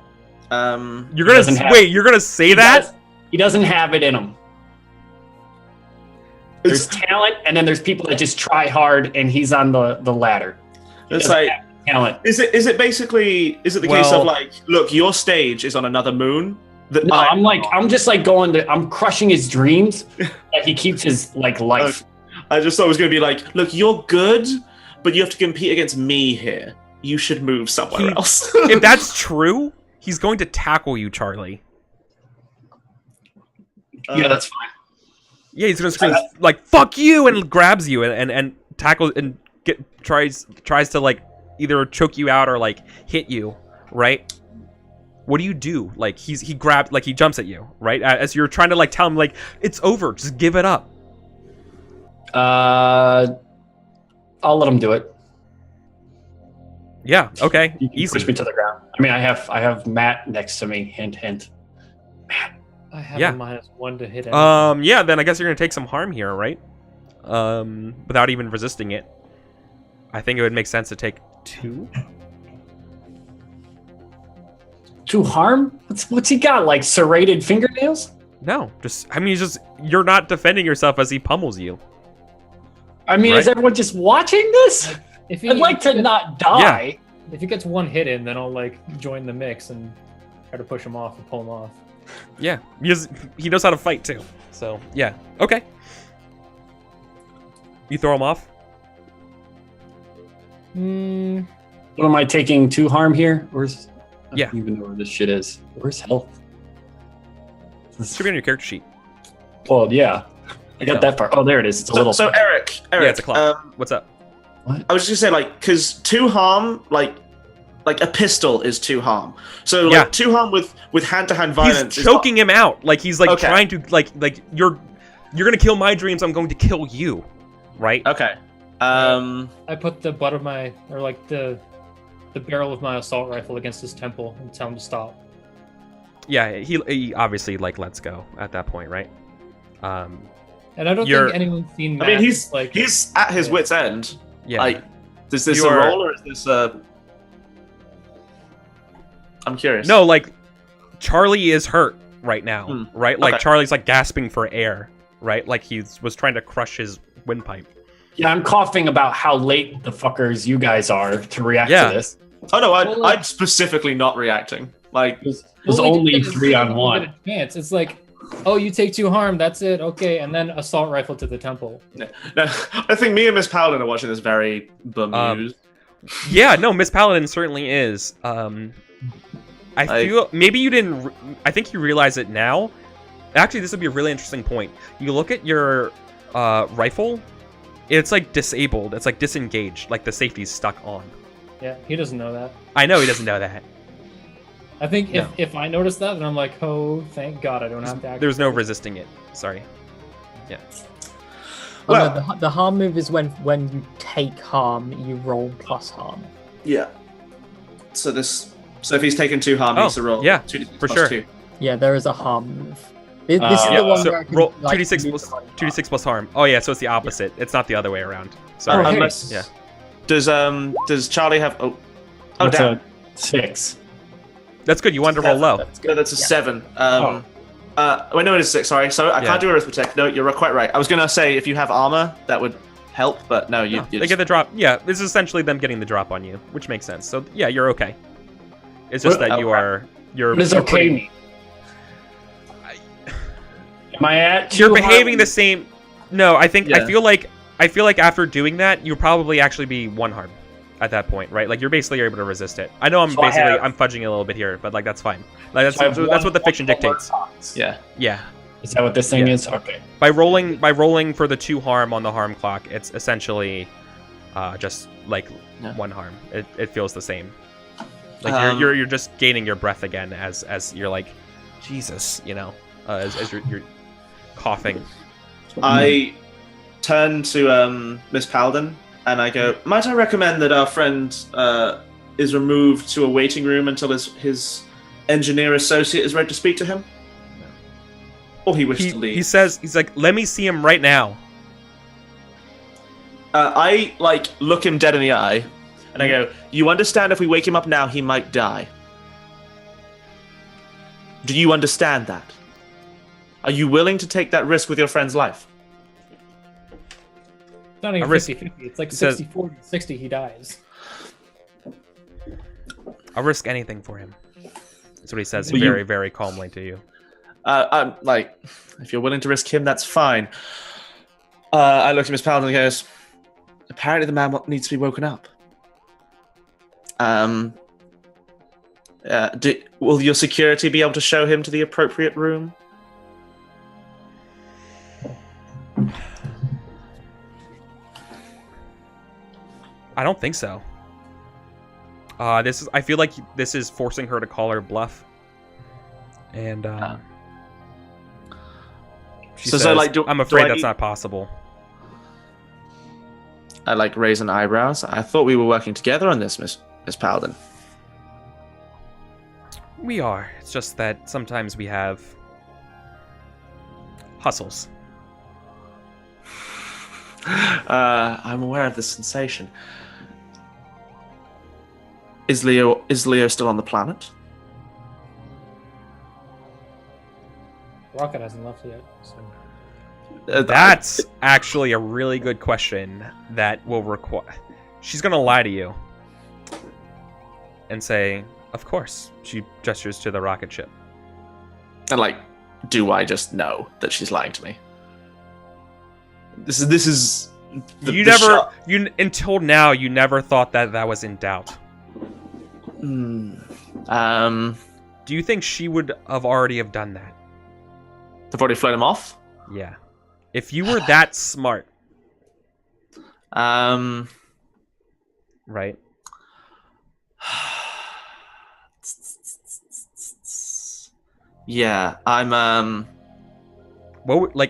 You're gonna wait. You're gonna say that? He doesn't have it in him. There's talent, and then there's people that just try hard, and he's on the ladder. It's like talent. Is it the case of like, look, your stage is on another moon? No, I'm just like I'm crushing his dreams that he keeps his like life. I just thought it was going to be like, look, you're good, but you have to compete against me here. You should move somewhere else. If that's true, he's going to tackle you, Charlie. Yeah, that's fine. Yeah, he's gonna scream like "fuck you" and grabs you and tackles and tries to like either choke you out or like hit you, right? What do you do? Like he jumps at you, right? As you're trying to like tell him like it's over, just give it up. I'll let him do it. Yeah. Okay. You can Easy. push me to the ground. I mean, I have Matt next to me. Hint, hint. Matt. I have Yeah. a -1 to hit. Anything. Yeah. Then I guess you're gonna take some harm here, right? Without even resisting it. I think it would make sense to take 2. To harm? What's he got? Like serrated fingernails? No, you're not defending yourself as he pummels you. I mean, Right. is everyone just watching this? If he, I'd like to not die. If he gets 1 hit in, then I'll like join the mix and try to push him off and pull him off. Yeah, he knows how to fight too. So yeah, okay. You throw him off. What am I taking 2 harm here? Where's? I Yeah. don't even know where this shit is. Where's health? Should be on your character sheet. Well, yeah. I got that part. Oh, there it is. It's a little. So Eric, Yeah, it's a clock. What's up? I was just gonna say, like, because 2 harm, like a pistol is 2 harm. So Yeah. like 2 harm with hand-to-hand violence. He's choking him out. Like he's like Okay. trying to like you're gonna kill my dreams. I'm going to kill you, right? Okay. I put the butt of my, or like the barrel of my assault rifle against his temple and tell him to stop. Yeah, he obviously like lets go at that point, right? And I don't You're- think anyone's seen. I mean, Matt, he's at his Yeah. wit's end. Yeah. Like, is this You a are- roll or is this a? I'm curious. No, like Charlie is hurt right now, Hmm. right? Like Okay. Charlie's like gasping for air, right? Like he was trying to crush his windpipe. Yeah, I'm coughing about how late the fuckers you guys are to react Yeah. to this. Oh no, Well, like- I'm specifically not reacting. Like, There's Well, only we did 3 on a 1. chance. It's like, oh, you take 2 harm. That's it. Okay, and then assault rifle to the temple. no, I think me and Miss Paladin are watching this very bemused. Yeah, no, Miss Paladin certainly is. I feel maybe you didn't. I think you realize it now. Actually, this would be a really interesting point. You look at your rifle. It's like disabled. It's like disengaged. Like the safety's stuck on. Yeah, he doesn't know that. I know he doesn't know that. I think if I notice that, then I'm like, oh, thank God I don't have to. There's no resisting it. Sorry. Yeah. Well, no, the harm move is when you take harm, you roll plus harm. Yeah. So if he's taken 2 harm, he needs to roll. Yeah, 2d6 for plus sure. 2. Yeah, there is a harm move. This is the one So where I can, roll like, 2d6 plus 2d6 plus harm. Oh yeah, so it's the opposite. It's not the other way around. Sorry. Oh, okay. Unless, Yeah. Does Charlie have? Oh, That's damn. a 6. That's good. You wanted to roll low. No, that's a 7. Oh. Wait, no, it is 6. Sorry, so I Yeah. can't do arithmetic. No, you're quite right. I was gonna say if you have armor, that would help, but no, you. They get the drop. Yeah, this is essentially them getting the drop on you, which makes sense. So yeah, you're okay. It's just that you're. What does okay mean? Am I at? You're 2 behaving harm? the same. No, I think Yeah. I feel like after doing that, you probably actually be 1 harm at that point, right? Like you're basically able to resist it. I know I'm So I have- I'm fudging a little bit here, but like that's fine. Like So I have that's what the fiction one dictates. box. Yeah. Yeah. Is that what this thing Yeah. is? Okay. By rolling for the 2 harm on the harm clock, it's essentially just like Yeah. 1 harm. It feels the same. Like you're just gaining your breath again as you're like, Jesus, you know, as you're coughing. I turn to Miss Paladin and I go, might I recommend that our friend is removed to a waiting room until his engineer associate is ready to speak to him? Or he wishes to leave? He's like, let me see him right now. I look him dead in the eye and I go, you understand if we wake him up now, he might die. Do you understand that? Are you willing to take that risk with your friend's life? It's not even A risk. 50-50. It's like It says- 60-40. 60, he dies. I'll risk anything for him. That's what he says But very, very calmly to you. I'm like, if you're willing to risk him, that's fine. I look at Miss Paladin and goes, apparently the man needs to be woken up. Will your security be able to show him to the appropriate room? I don't think so. I feel like this is forcing her to call her bluff. And she So, says, like, I'm do afraid I that's need- not possible. I raise an eyebrows. I thought we were working together on this, Miss Paladin. We are. It's just that sometimes we have hustles. I'm aware of this sensation. Is Leo still on the planet? Rocket hasn't left yet. So. That's actually a really good question that will require... She's going to lie to you and say, of course. She gestures to the rocket ship. And do I just know that she's lying to me? This is until now you never thought that was in doubt. Do you think she would have already have done that? They've already flown him off? Yeah. If you were that smart, right? Yeah, I'm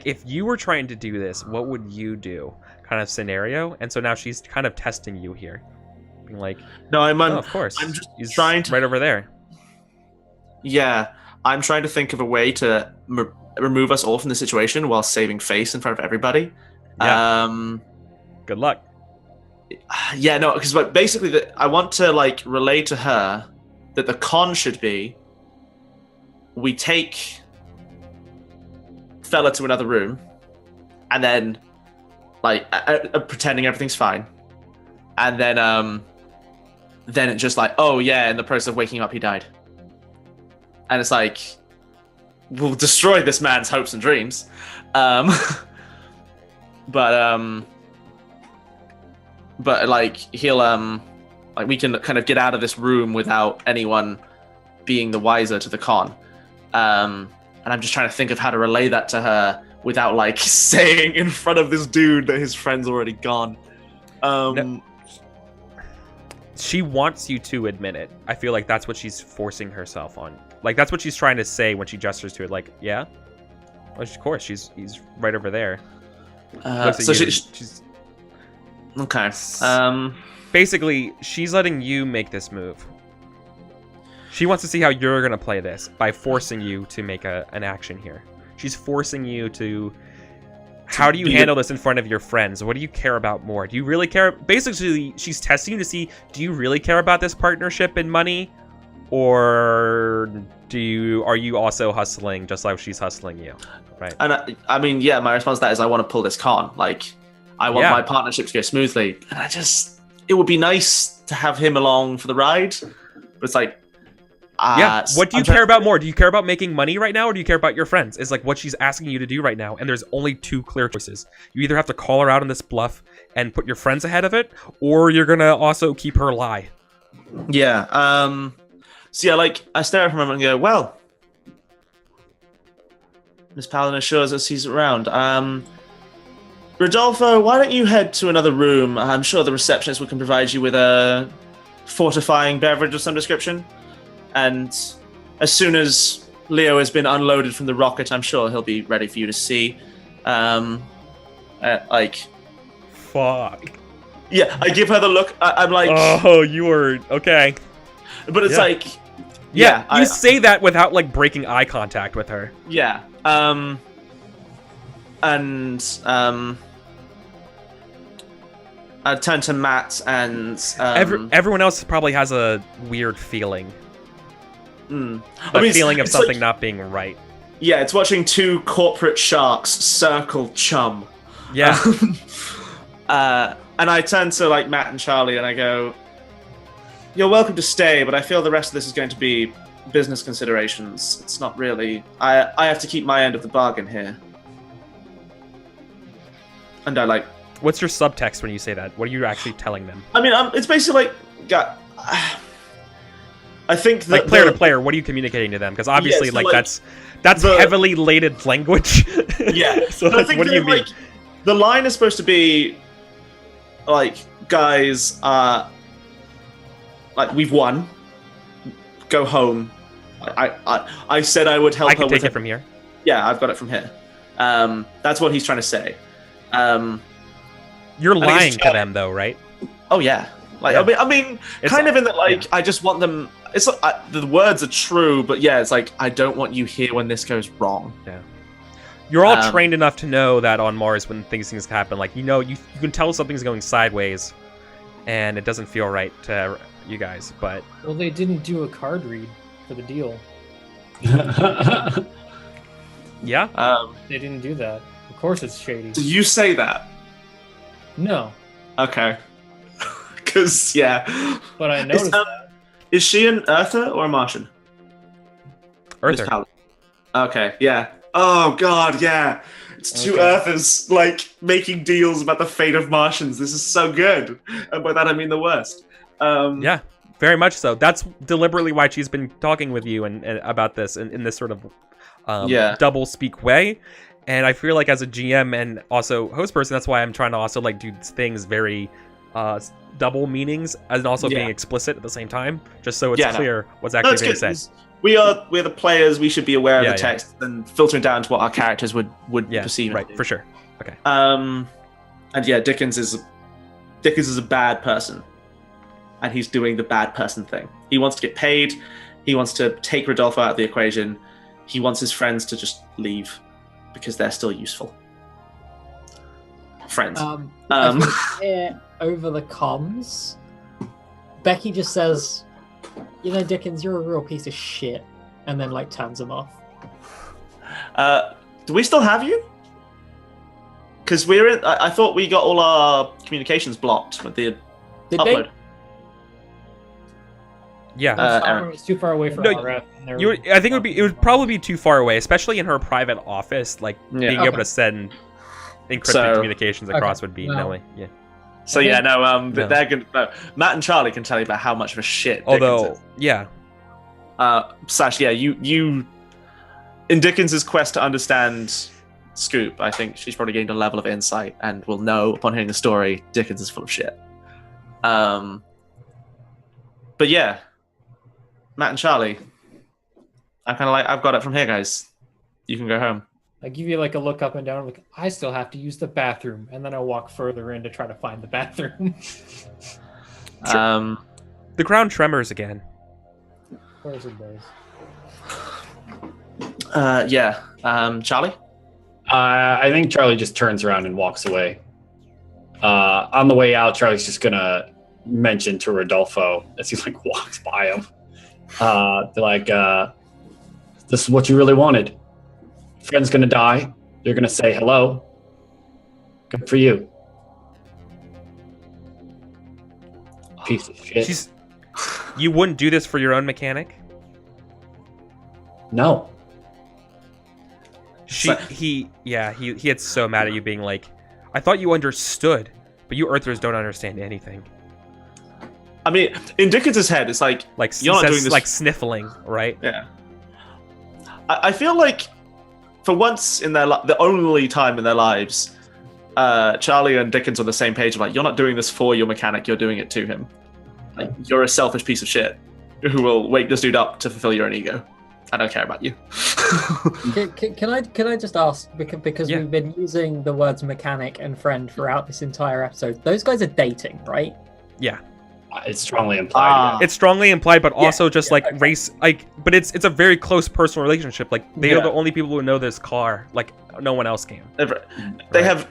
if you were trying to do this, what would you do? Kind of scenario. And so now she's kind of testing you here, being like, no, oh, of course. I'm just He's trying to right over there. Yeah, I'm trying to think of a way to remove us all from the situation while saving face in front of everybody. Yeah. Good luck. Yeah, no, because basically, I want to relay to her that the con should be we take fella to another room, and then pretending everything's fine, and then it's just oh yeah, in the process of waking up, he died, and it's we'll destroy this man's hopes and dreams, but he'll Like, we can kind of get out of this room without anyone being the wiser to the con. And I'm just trying to think of how to relay that to her without, like, saying in front of this dude that his friend's already gone. No. She wants you to admit it. I feel like that's what she's forcing herself on. Like, that's what she's trying to say when she gestures to it. Like, yeah? Well, of course, he's right over there. So she's... Okay. Basically, she's letting you make this move. She wants to see how you're going to play this by forcing you to make an action here. She's forcing you to... How do you handle this in front of your friends? What do you care about more? Do you really care? Basically, she's testing you to see, do you really care about this partnership and money? Or are you also hustling just like she's hustling you? Right. And I mean, yeah, my response to that is I want to pull this con. Like, I want my partnership to go smoothly. And it would be nice to have him along for the ride. But it's like, what do you care about more? Do you care about making money right now, or do you care about your friends? It's like what she's asking you to do right now, and there's only two clear choices. You either have to call her out on this bluff and put your friends ahead of it, or you're gonna also keep her lie. Yeah. So yeah, like, I stare at him and go, well, Miss Paladin assures us he's around. Rodolfo, why don't you head to another room? I'm sure the receptionist can provide you with a fortifying beverage of some description. And as soon as Leo has been unloaded from the rocket, I'm sure he'll be ready for you to see. Like... Fuck. Yeah, I give her the look. I'm like... Oh, you were... Okay. But it's like... Yeah, you say that without, like, breaking eye contact with her. Yeah. I turn to Matt and... everyone else probably has a weird feeling. Feeling of something like, not being right. Yeah, it's watching two corporate sharks circle chum. Yeah. And I turn to, like, Matt and Charlie and I go, you're welcome to stay, but I feel the rest of this is going to be business considerations. It's not really... I have to keep my end of the bargain here. And I, like... What's your subtext when you say that? What are you actually telling them? I mean, it's basically like... I think that... Like, player to player, what are you communicating to them? Because obviously, that's heavily laden language. Yeah. So, like, what do you mean? Like, the line is supposed to be, like, guys, like, we've won. Go home. I said I would help her with... I can take it from here. Yeah, I've got it from here. That's what he's trying to say. You're lying to them, though, right? Oh, yeah. Like, yeah. I mean, kind of in that, like, yeah. I just want them... It's like, the words are true, but yeah, it's like, I don't want you here when this goes wrong. Yeah. You're all trained enough to know that on Mars, when things happen, like, you can tell something's going sideways, and it doesn't feel right to you guys, but... Well, they didn't do a card read for the deal. Yeah? They didn't do that. Of course it's shady. Did you say that? No. Okay. Because, yeah. But I noticed that. Is she an Earther or a Martian? Earther. Okay, yeah. Oh, God, yeah. It's two Earthers, like, making deals about the fate of Martians. This is so good. And by that, I mean the worst. Yeah, very much so. That's deliberately why she's been talking with you and about this in this sort of double speak way. And I feel like as a GM and also host person, that's why I'm trying to also, like, do things very double meanings and also being explicit at the same time, just so it's clear what's actually being said. We're the players. We should be aware of the text and filtering down to what our characters would perceive. Right, for sure. Okay. And yeah, Dickens is a bad person, and he's doing the bad person thing. He wants to get paid. He wants to take Rodolfo out of the equation. He wants his friends to just leave because they're still useful. Friends. Over the comms, Becky just says, "You know, Dickens, you're a real piece of shit," and then, like, turns him off. Do we still have you? Because I thought we got all our communications blocked with the upload. They? Yeah. It's too far away from RF. I think it would probably be too far away, especially in her private office. Like, being able to send encrypted communications across would be no way. Yeah. So yeah, no. They're gonna. No, Matt and Charlie can tell you about how much of a shit. Although, Dickens yeah, is. Yeah, you. In Dickens's quest to understand Scoop, I think she's probably gained a level of insight and will know upon hearing the story Dickens is full of shit. But yeah, Matt and Charlie, I'm kind of like, I've got it from here, guys. You can go home. I give you like a look up and down, like I still have to use the bathroom, and then I walk further in to try to find the bathroom. the ground tremors again. Of course it does. Yeah. Charlie? I think Charlie just turns around and walks away. On the way out, Charlie's just gonna mention to Rodolfo as he like walks by him. They're like, "This is what you really wanted. Friend's gonna die. You're gonna say hello. Good for you." Piece of shit. You wouldn't do this for your own mechanic? No. He gets so mad at you being like, I thought you understood, but you Earthers don't understand anything. I mean, in Dickens' head, it's like you're not doing this, like sniffling, right? Yeah. I feel like for once in the only time in their lives, Charlie and Dickens are on the same page of like, you're not doing this for your mechanic, you're doing it to him. Like, you're a selfish piece of shit who will wake this dude up to fulfill your own ego. I don't care about you. Can I just ask, because we've been using the words mechanic and friend throughout this entire episode, those guys are dating, right? Yeah. It's strongly implied. It's strongly implied, but also just race, but it's a very close personal relationship. Like they are the only people who know this car. Like no one else can. They have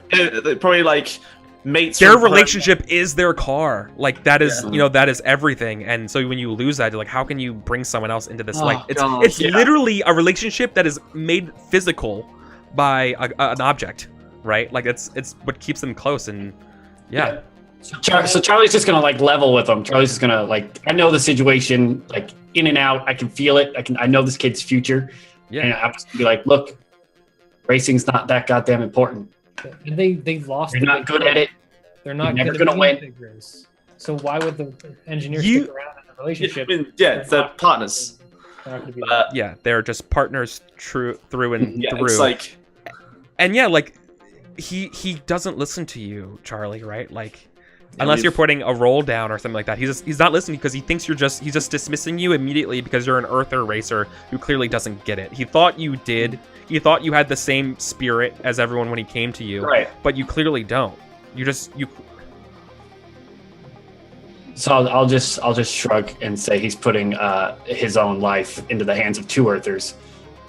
probably like mates. Their relationship is their car. Like that is that is everything. And so when you lose that, you're like, how can you bring someone else into this? It's literally a relationship that is made physical by an object, right? Like it's what keeps them close. And yeah. So Charlie's just gonna like level with him. Charlie's just gonna like, I know the situation, like in and out. I can feel it. I know this kid's future. Yeah. And I'm just gonna be like, look, racing's not that goddamn important. And they lost. You're not good at it. They're not never gonna win. So why would the engineers stick around in a relationship? They're partners. They're not gonna be they're just partners through and through. It's like, and he doesn't listen to you, Charlie, right? Like. Unless you're putting a roll down or something like that. He's not listening because he thinks he's just dismissing you immediately because you're an Earther racer who clearly doesn't get it. He thought you did. He thought you had the same spirit as everyone when he came to you. Right. But you clearly don't. You. So I'll just shrug and say he's putting his own life into the hands of two Earthers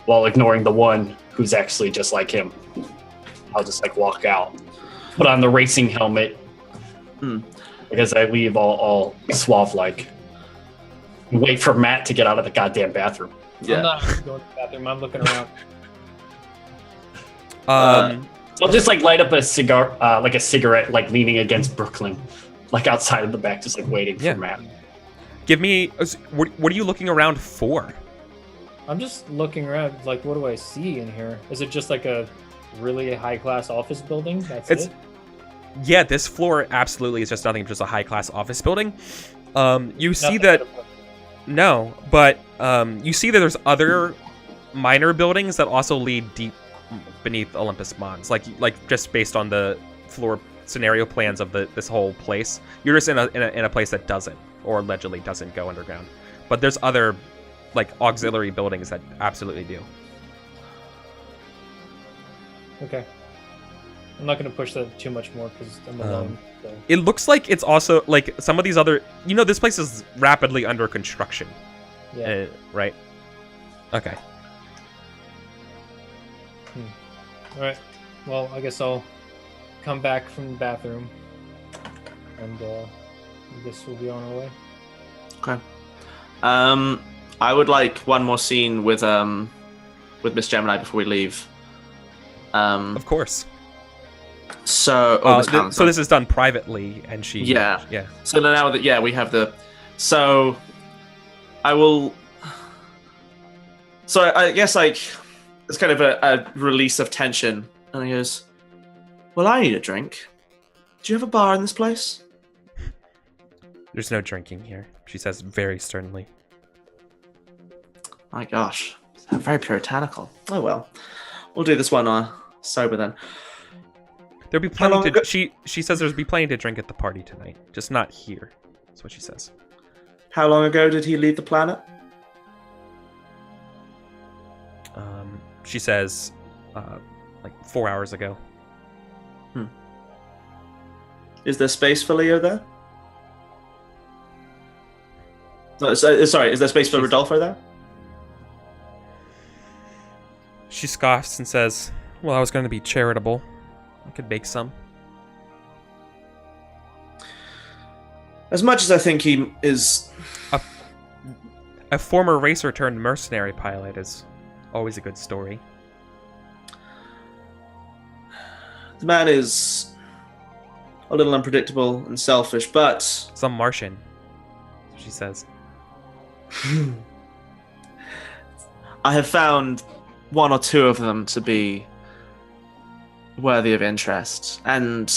while ignoring the one who's actually just like him. I'll just like walk out, put on the racing helmet. Because I leave all suave-like. Wait for Matt to get out of the goddamn bathroom. I'm not going to the bathroom. I'm looking around. I'll just like light up a cigar, like a cigarette, like leaning against Brooklyn, like outside of the back, just like waiting for Matt. Give me. What are you looking around for? I'm just looking around. Like, what do I see in here? Is it just like a really high-class office building? That's it. Yeah, this floor absolutely is just nothing, just a high-class office building. You see that... No, but you see that there's other minor buildings that also lead deep beneath Olympus Mons, like just based on the floor scenario plans of this whole place. You're just in a place that doesn't, or allegedly doesn't go underground. But there's other, like, auxiliary buildings that absolutely do. Okay. I'm not going to push that too much more because I'm alone. So. It looks like it's also, like, some of these other... this place is rapidly under construction. Yeah. Right? Okay. All right. Well, I guess I'll come back from the bathroom. And I guess we'll be on our way. Okay. I would like one more scene with Miss Gemini before we leave. Of course. So, so this is done privately, and she. Yeah. Yeah. So now that we have the. So, I will. So I guess like it's kind of a release of tension, and he goes, "Well, I need a drink. Do you have a bar in this place? There's no drinking here, she says very sternly. My gosh. Very puritanical. Oh well. We'll do this one sober then. There'll be plenty to... She says there'll be plenty to drink at the party tonight. Just not here. That's what she says. How long ago did he leave the planet? She says, like 4 hours ago. Is there space for Leo there? No, sorry, is there space for Rodolfo there? She scoffs and says, well, I was going to be charitable. I could make some. As much as I think he is... A former racer turned mercenary pilot is always a good story. The man is a little unpredictable and selfish, but... Some Martian, she says. I have found one or two of them to be worthy of interest, and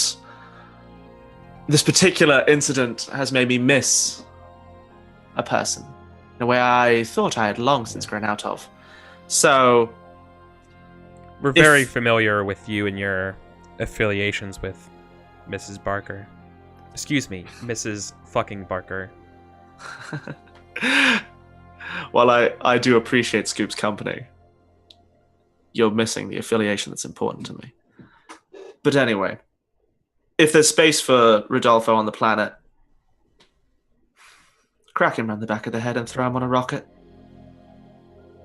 this particular incident has made me miss a person in a way I thought I had long since grown out of. So... We're very familiar with you and your affiliations with Mrs. Barker. Excuse me, Mrs. fucking Barker. While I do appreciate Scoop's company, you're missing the affiliation that's important to me. But anyway, if there's space for Rodolfo on the planet, crack him around the back of the head and throw him on a rocket.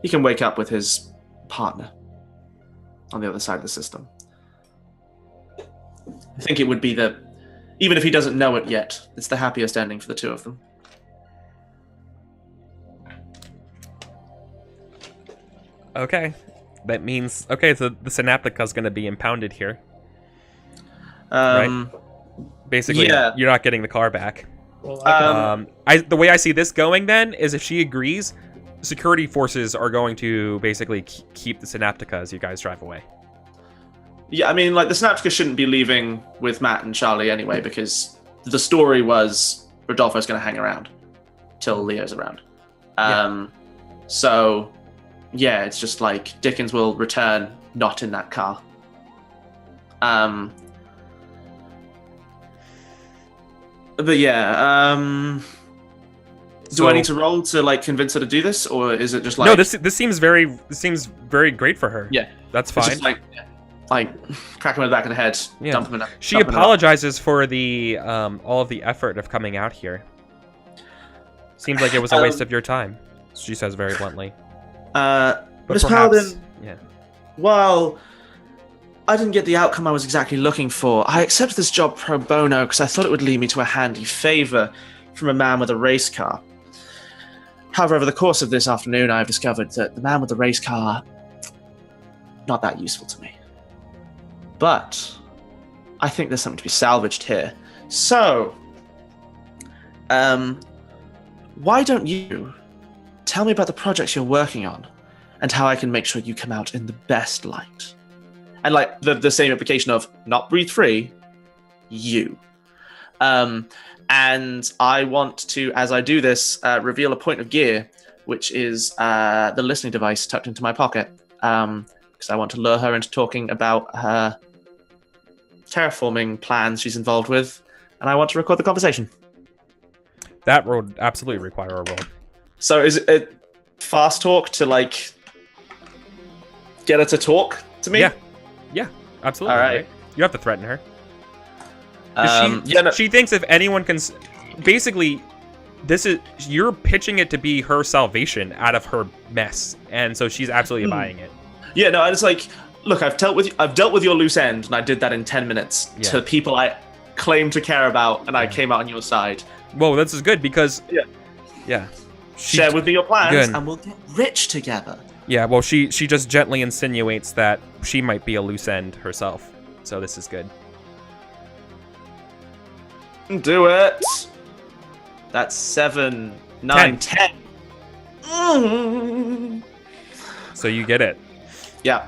He can wake up with his partner on the other side of the system. I think it would be even if he doesn't know it yet, it's the happiest ending for the two of them. Okay. That means... Okay, so the Synaptica's going to be impounded here. Right? Basically, yeah. You're not getting the car back. Well, The way I see this going, then, is if she agrees, security forces are going to basically keep the Synaptica as you guys drive away. Yeah, I mean, like, the Synaptica shouldn't be leaving with Matt and Charlie anyway, because the story was Rodolfo's going to hang around till Leo's around. So, yeah, it's just like Dickens will return not in that car. But yeah, do I need to roll to like convince her to do this, or is it just like... No, this seems very great for her. Yeah, that's it's fine. just like crack him in the back of the head, Yeah. dump him in. She apologizes for the all of the effort of coming out here. Seems like it was a waste of your time, she says very bluntly. But Miss perhaps- Paladin, yeah. well, I didn't get the outcome I was exactly looking for. I accepted this job pro bono because I thought it would lead me to a handy favor from a man with a race car. However, over the course of this afternoon, I've discovered that the man with the race car, not that useful to me. But I think there's something to be salvaged here. So, why don't you tell me about the projects you're working on and how I can make sure you come out in the best light? And like the same implication of not breathe free, you. And I want to, as I do this, reveal a point of gear, which is the listening device tucked into my pocket. Because I want to lure her into talking about her terraforming plans she's involved with, and I want to record the conversation. That would absolutely require a roll. So is it fast talk to like get her to talk to me? Yeah, absolutely. All right. You have to threaten her. She thinks if anyone can... Basically, you're pitching it to be her salvation out of her mess, and so she's absolutely buying it. Yeah, no, it's like, look, I've dealt with your loose end, and I did that in 10 minutes to people I claim to care about, and I came out on your side. Well, this is good because... Yeah. Share with me your plans, Good. and we'll get rich together. Yeah, well, she just gently insinuates that she might be a loose end herself, so this is good. Do it. That's 7, 9, 10. So you get it. Yeah.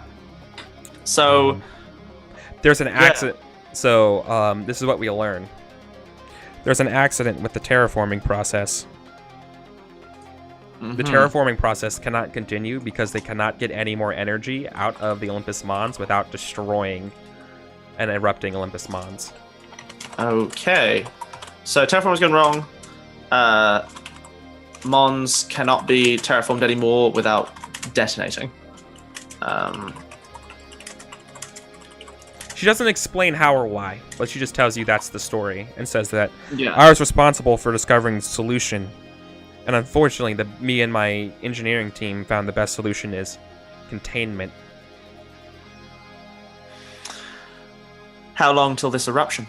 So there's an accident. So this is what we learn. There's an accident with the terraforming process. The terraforming process cannot continue because they cannot get any more energy out of the Olympus Mons without destroying and erupting Olympus Mons. Okay. So terraforming's gone wrong. Mons cannot be terraformed anymore without detonating. She doesn't explain how or why, but she just tells you that's the story and says that Yeah. I was responsible for discovering the solution. And unfortunately, me and my engineering team found the best solution is containment. How long till this eruption?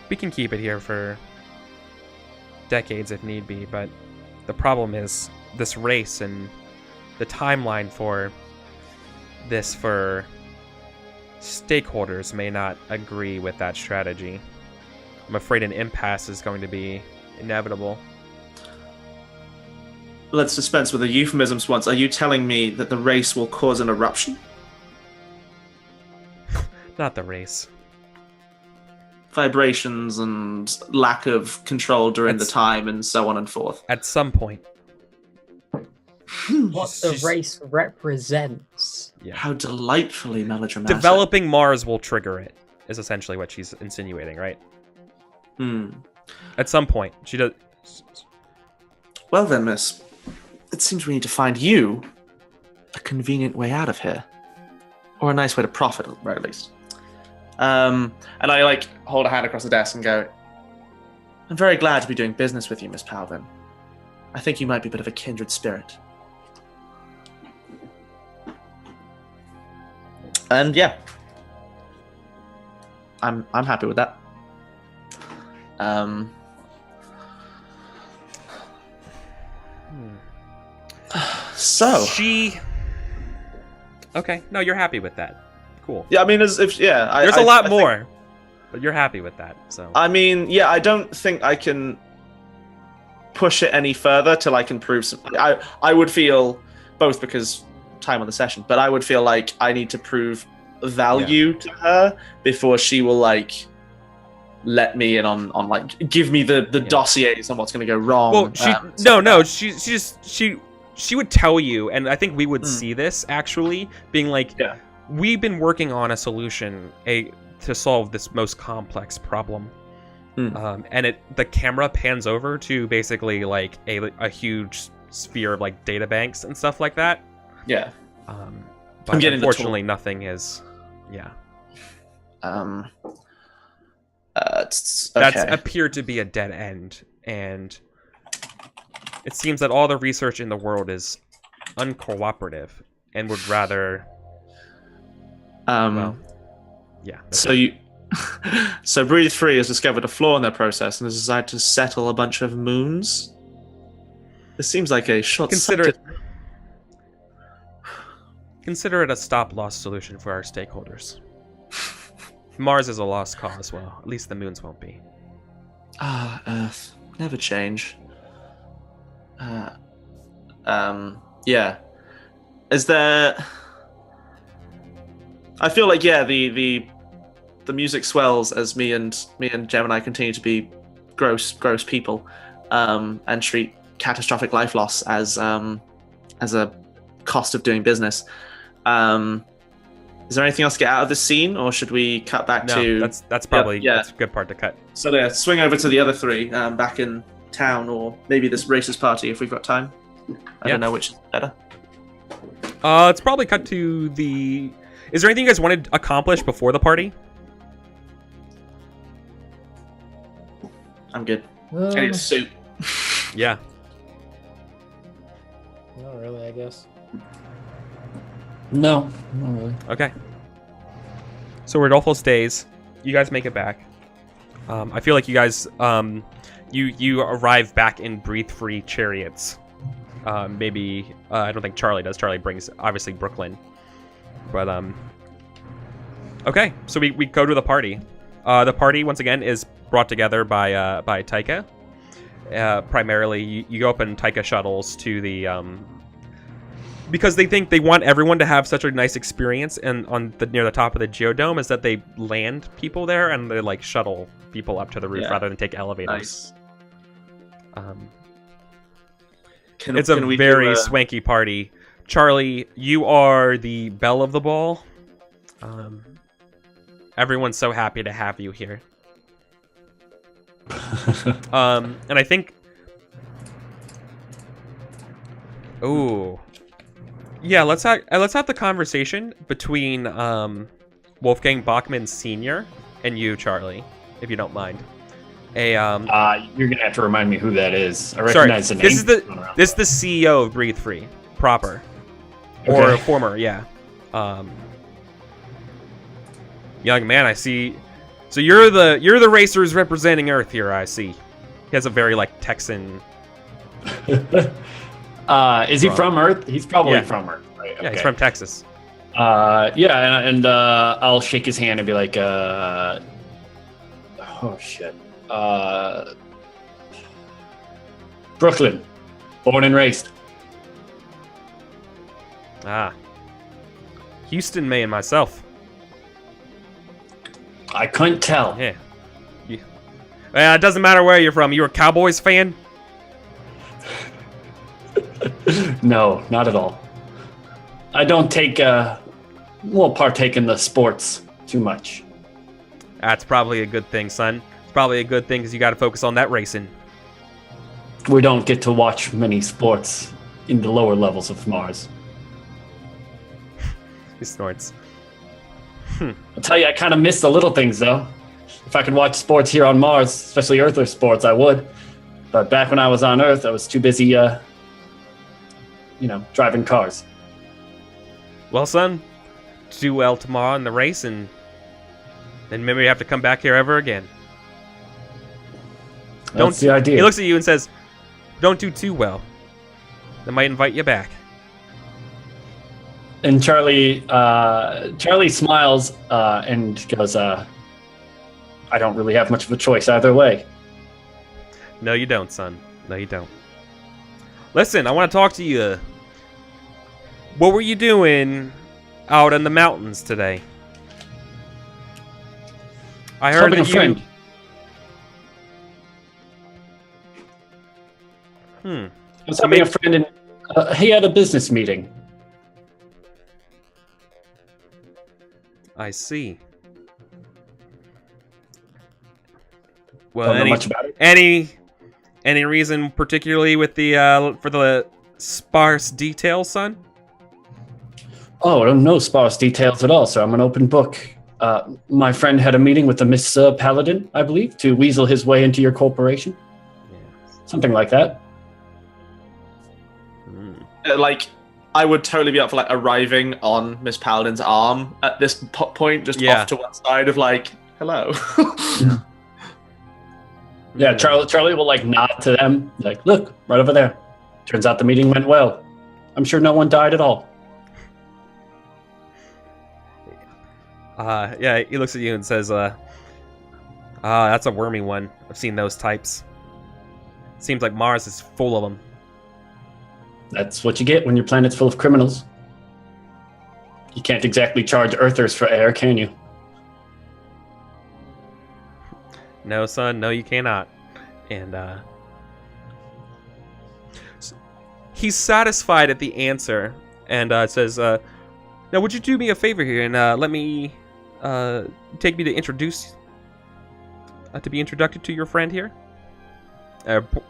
We can keep it here for decades if need be, but the problem is this race and the timeline for this for stakeholders may not agree with that strategy. I'm afraid an impasse is going to be inevitable. Let's dispense with the euphemisms once. Are you telling me that the race will cause an eruption? Not the race. Vibrations and lack of control during the time and so on and forth. At some point. What the race represents. Yeah. How delightfully melodramatic. Developing Mars will trigger it, is essentially what she's insinuating, right? At some point. She does. Well then, miss. It seems we need to find you a convenient way out of here. Or a nice way to profit, at the very least. And I, hold a hand across the desk and go, I'm very glad to be doing business with you, Miss Palvin. I think you might be a bit of a kindred spirit. And yeah. I'm happy with that. So Okay, no, you're happy with that. Cool. yeah, I mean, There's a lot more, but you're happy with that. So I mean, yeah, I don't think I can push it any further till I can prove something. I would feel both because time on the session, but I would feel like I need to prove value to her before she will let me in on give me the dossiers on what's going to go wrong. Well, she would tell you, and I think we would see this actually being we've been working on a solution to solve this most complex problem. And the camera pans over to basically a huge sphere of data banks and stuff like that. Yeah. But unfortunately nothing is That's appeared to be a dead end, and it seems that all the research in the world is uncooperative and would rather So Breathe Free has discovered a flaw in their process and has decided to settle a bunch of moons. This seems like a short-sighted. Consider it a stop-loss solution for our stakeholders. Mars is a lost cause. Well, at least the moons won't be. Earth. Never change. Yeah. Is there... I feel like, the music swells as me and Gemini continue to be gross people, and treat catastrophic life loss as a cost of doing business. Is there anything else to get out of this scene, or should we cut back to... that's probably that's a good part to cut. So swing over to the other three, back in town, or maybe this racist party if we've got time. I don't know which is better. Let's probably cut to the... Is there anything you guys wanted to accomplish before the party? I'm good. I need a suit. Yeah. Not really, I guess. No, not really. Okay. So Rodolfo stays. You guys make it back. I feel like you guys, you arrive back in breathe-free chariots. Maybe I don't think Charlie does. Charlie brings obviously Brooklyn, but okay. So we go to the party. The party once again is brought together by Taika. Primarily, you go up in Taika shuttles to the because they think they want everyone to have such a nice experience, and near the top of the geodome is that they land people there and they like shuttle people up to the roof rather than take elevators. Nice. It's a very swanky party. Charlie, you are the belle of the ball. Everyone's so happy to have you here. And I think... Ooh. Yeah, let's have the conversation between Wolfgang Bachmann Sr. and you, Charlie, if you don't mind. You're gonna have to remind me who that is. I recognize the name. This is the CEO of Breathe Free, proper. Or former, yeah. Young man, I see. So you're the racers representing Earth here, I see. He has a very like Texan. Is he from Earth? He's probably from Earth, right? Yeah, he's from Texas. And I'll shake his hand and be like, oh shit. Brooklyn, born and raised. Houston, May, and myself. I couldn't tell. Yeah. It doesn't matter where you're from. You're a Cowboys fan? No, not at all. I don't partake in the sports too much. That's probably a good thing, son. It's probably a good thing because you got to focus on that racing. We don't get to watch many sports in the lower levels of Mars. He snorts. I'll tell you, I kind of miss the little things, though. If I could watch sports here on Mars, especially Earthler sports, I would. But back when I was on Earth, I was too busy, driving cars. Well, son, do well tomorrow in the race, and then maybe you have to come back here ever again. That's the idea. He looks at you and says, "Don't do too well. They might invite you back." And Charlie smiles and goes, "I don't really have much of a choice either way." No, you don't, son. No, you don't. Listen, I want to talk to you. What were you doing out in the mountains today? I heard Helping that a friend. I was helping a friend, and he had a business meeting. I see. Well, Don't know much about it. Any reason particularly with the for the sparse details, son? Oh, no sparse details at all, sir. I'm an open book. My friend had a meeting with the Miss Paladin, I believe, to weasel his way into your corporation. Yes. Something like that. I would totally be up for arriving on Miss Paladin's arm at this point, just off to one side of hello. Yeah, Charlie will nod to them, look, right over there. Turns out the meeting went well. I'm sure no one died at all. Yeah, he looks at you and says, that's a wormy one. I've seen those types. Seems like Mars is full of them. That's what you get when your planet's full of criminals. You can't exactly charge Earthers for air, can you? No, son, no, you cannot. And, he's satisfied at the answer and, says, now would you do me a favor here and, let me, take me to introduce, to be introduced to your friend here?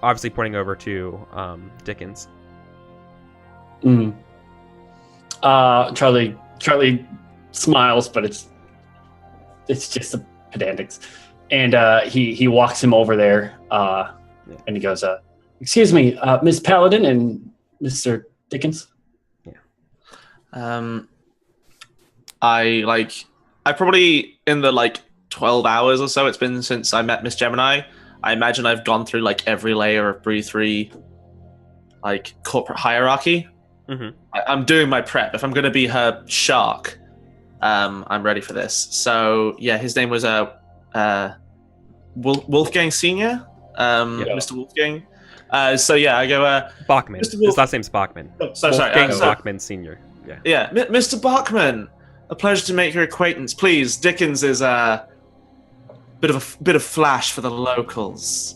Obviously pointing over to, Dickens. Charlie smiles, but it's just a pedantics. And he walks him over there, and he goes, "Excuse me, Miss Paladin and Mr. Dickens." Yeah. I probably in the 12 hours or so it's been since I met Miss Gemini. I imagine I've gone through every layer of Breathe 3 corporate hierarchy. Mm-hmm. I'm doing my prep. If I'm going to be her shark, I'm ready for this. So yeah, his name was Wolfgang Senior, Mr. Wolfgang. So yeah, I go. Bachman. Mr. His Wolf- last name's Bachman. Oh, sorry. Wolfgang So- Bachman Senior. Yeah. Yeah, Mr. Bachman, a pleasure to make your acquaintance. Please, Dickens is a bit of flash for the locals.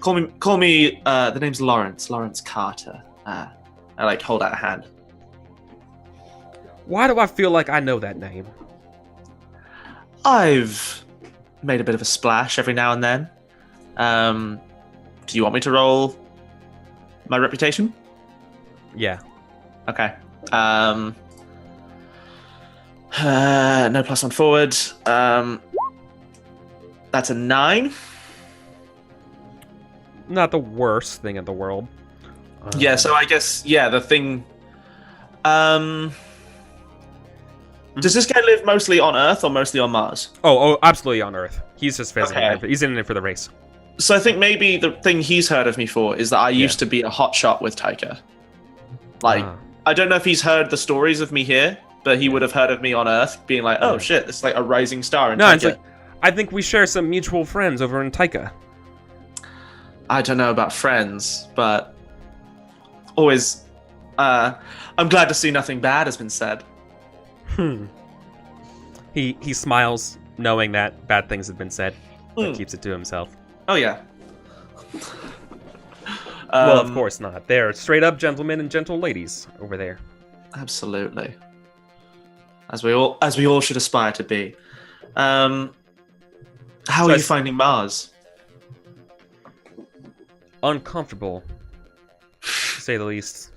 Call me. The name's Lawrence Carter. I like hold out a hand. Why do I feel like I know that name? I've made a bit of a splash every now and then. Do you want me to roll my reputation? Yeah. Okay. No +1 forward. That's a 9. Not the worst thing in the world. Yeah, so I guess the thing. Does this guy live mostly on Earth or mostly on Mars? Oh, absolutely on Earth. He's just visiting. Okay. He's in it for the race. So I think maybe the thing he's heard of me for is that I used to be a hotshot with Taika. Like, Ah. I don't know if he's heard the stories of me here, but he would have heard of me on Earth, being like, "Oh shit, this is like a rising star." In No, Taika. it's like I think we share some mutual friends over in Taika. I don't know about friends, but always, I'm glad to see nothing bad has been said. He smiles, knowing that bad things have been said, but Mm. keeps it to himself. Oh yeah. Well, of course not. They're straight up gentlemen and gentle ladies over there. Absolutely. As we all should aspire to be. How So are I you s- finding Mars? Uncomfortable, to say the least.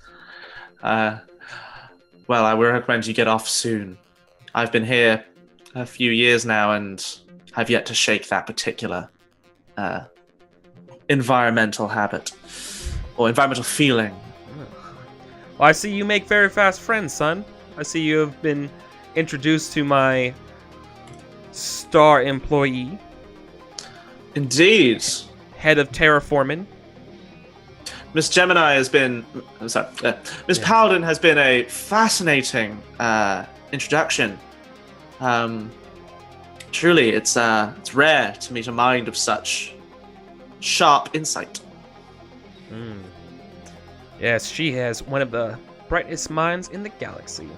Well, I would recommend you get off soon. I've been here a few years now, and I've yet to shake that particular environmental habit or environmental feeling. Well, I see you make very fast friends, son. I see you have been introduced to my star employee, Indeed. head of terraforming. Miss Gemini has been. I'm sorry. Miss Paladin has been a fascinating introduction. Truly, it's rare to meet a mind of such sharp insight. Yes, she has one of the brightest minds in the galaxy.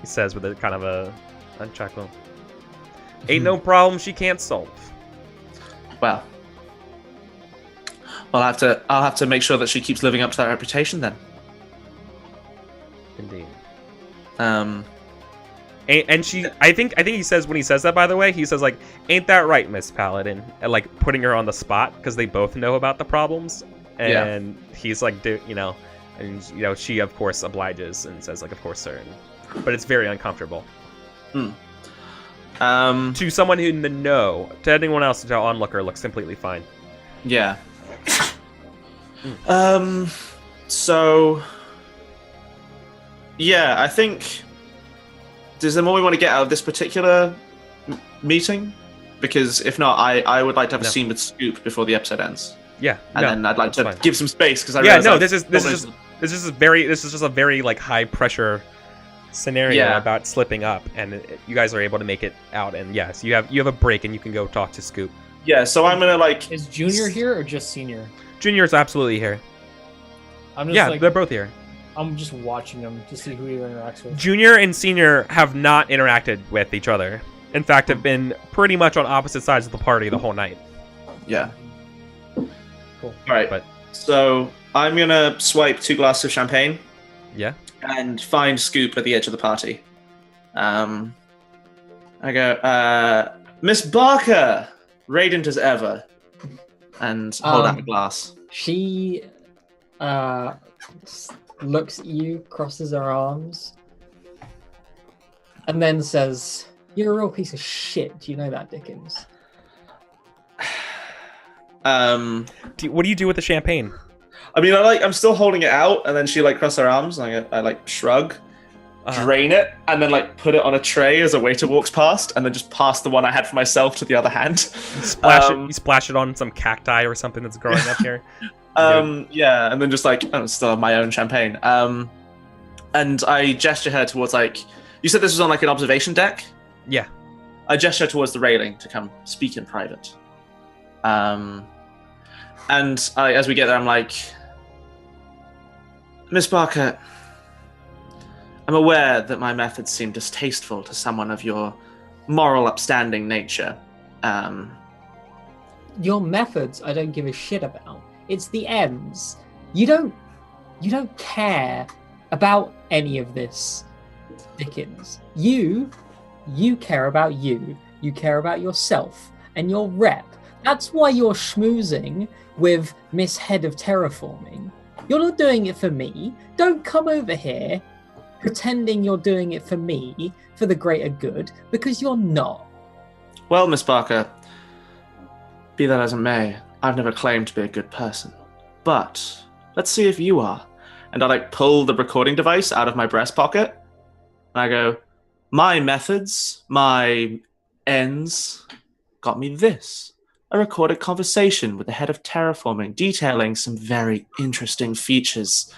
He says with a kind of a chuckle. Ain't no problem she can't solve. Well, I'll have to make sure that she keeps living up to that reputation then. Indeed. And she, I think he says, when he says that, by the way, he says like, "Ain't that right, Miss Paladin?" And like putting her on the spot because they both know about the problems, and he's like, and she of course obliges and says like, "Of course, sir," but it's very uncomfortable. To someone who in the know, to anyone else, to onlooker, looks completely fine. Yeah. So. Yeah, I think. Is there more we want to get out of this particular meeting? Because if not, I would like to have a scene with Scoop before the episode ends, Yeah, and then I'd like to fine. give some space because I Yeah, realize no, I've this is almost- just a very like high pressure scenario about slipping up, and you guys are able to make it out. And yes, you have a break, and you can go talk to Scoop. Yeah, so I'm gonna like. Is Junior here or just Senior? Junior's absolutely here. I'm just Yeah, they're both here. I'm just watching them to see who he interacts with. Junior and Senior have not interacted with each other. In fact, have been pretty much on opposite sides of the party the whole night. Yeah. Cool. All right. But- So I'm gonna swipe 2 glasses of champagne Yeah. and find Scoop at the edge of the party. I go, Miss Barker, radiant as ever, and hold out a glass. She looks at you, crosses her arms, and then says, "You're a real piece of shit. Do you know that, Dickens?" What do you do with the champagne? I mean, I'm still holding it out, and then she like crosses her arms, and I like shrug, drain it, and then like put it on a tray as a waiter walks past, and then just pass the one I had for myself to the other hand. You splash it on some cacti or something that's growing up here. Yeah, and then just like still have my own champagne. And I gesture her towards like, you said this was on like an observation deck. Yeah. I gesture towards the railing to come speak in private. And as we get there, I'm like, Miss Barker, I'm aware that my methods seem distasteful to someone of your moral, upstanding nature. Your methods, I don't give a shit about. It's the ends. You don't care about any of this, Dickens. You care about you. You care about yourself and your rep. That's why you're schmoozing with Miss Head of Terraforming. You're not doing it for me. Don't come over here pretending you're doing it for me, for the greater good, because you're not. Well, Miss Barker, be that as it may, I've never claimed to be a good person. But let's see if you are. And I pull the recording device out of my breast pocket. And I go, my methods, my ends, got me this. A recorded conversation with the head of terraforming, detailing some very interesting features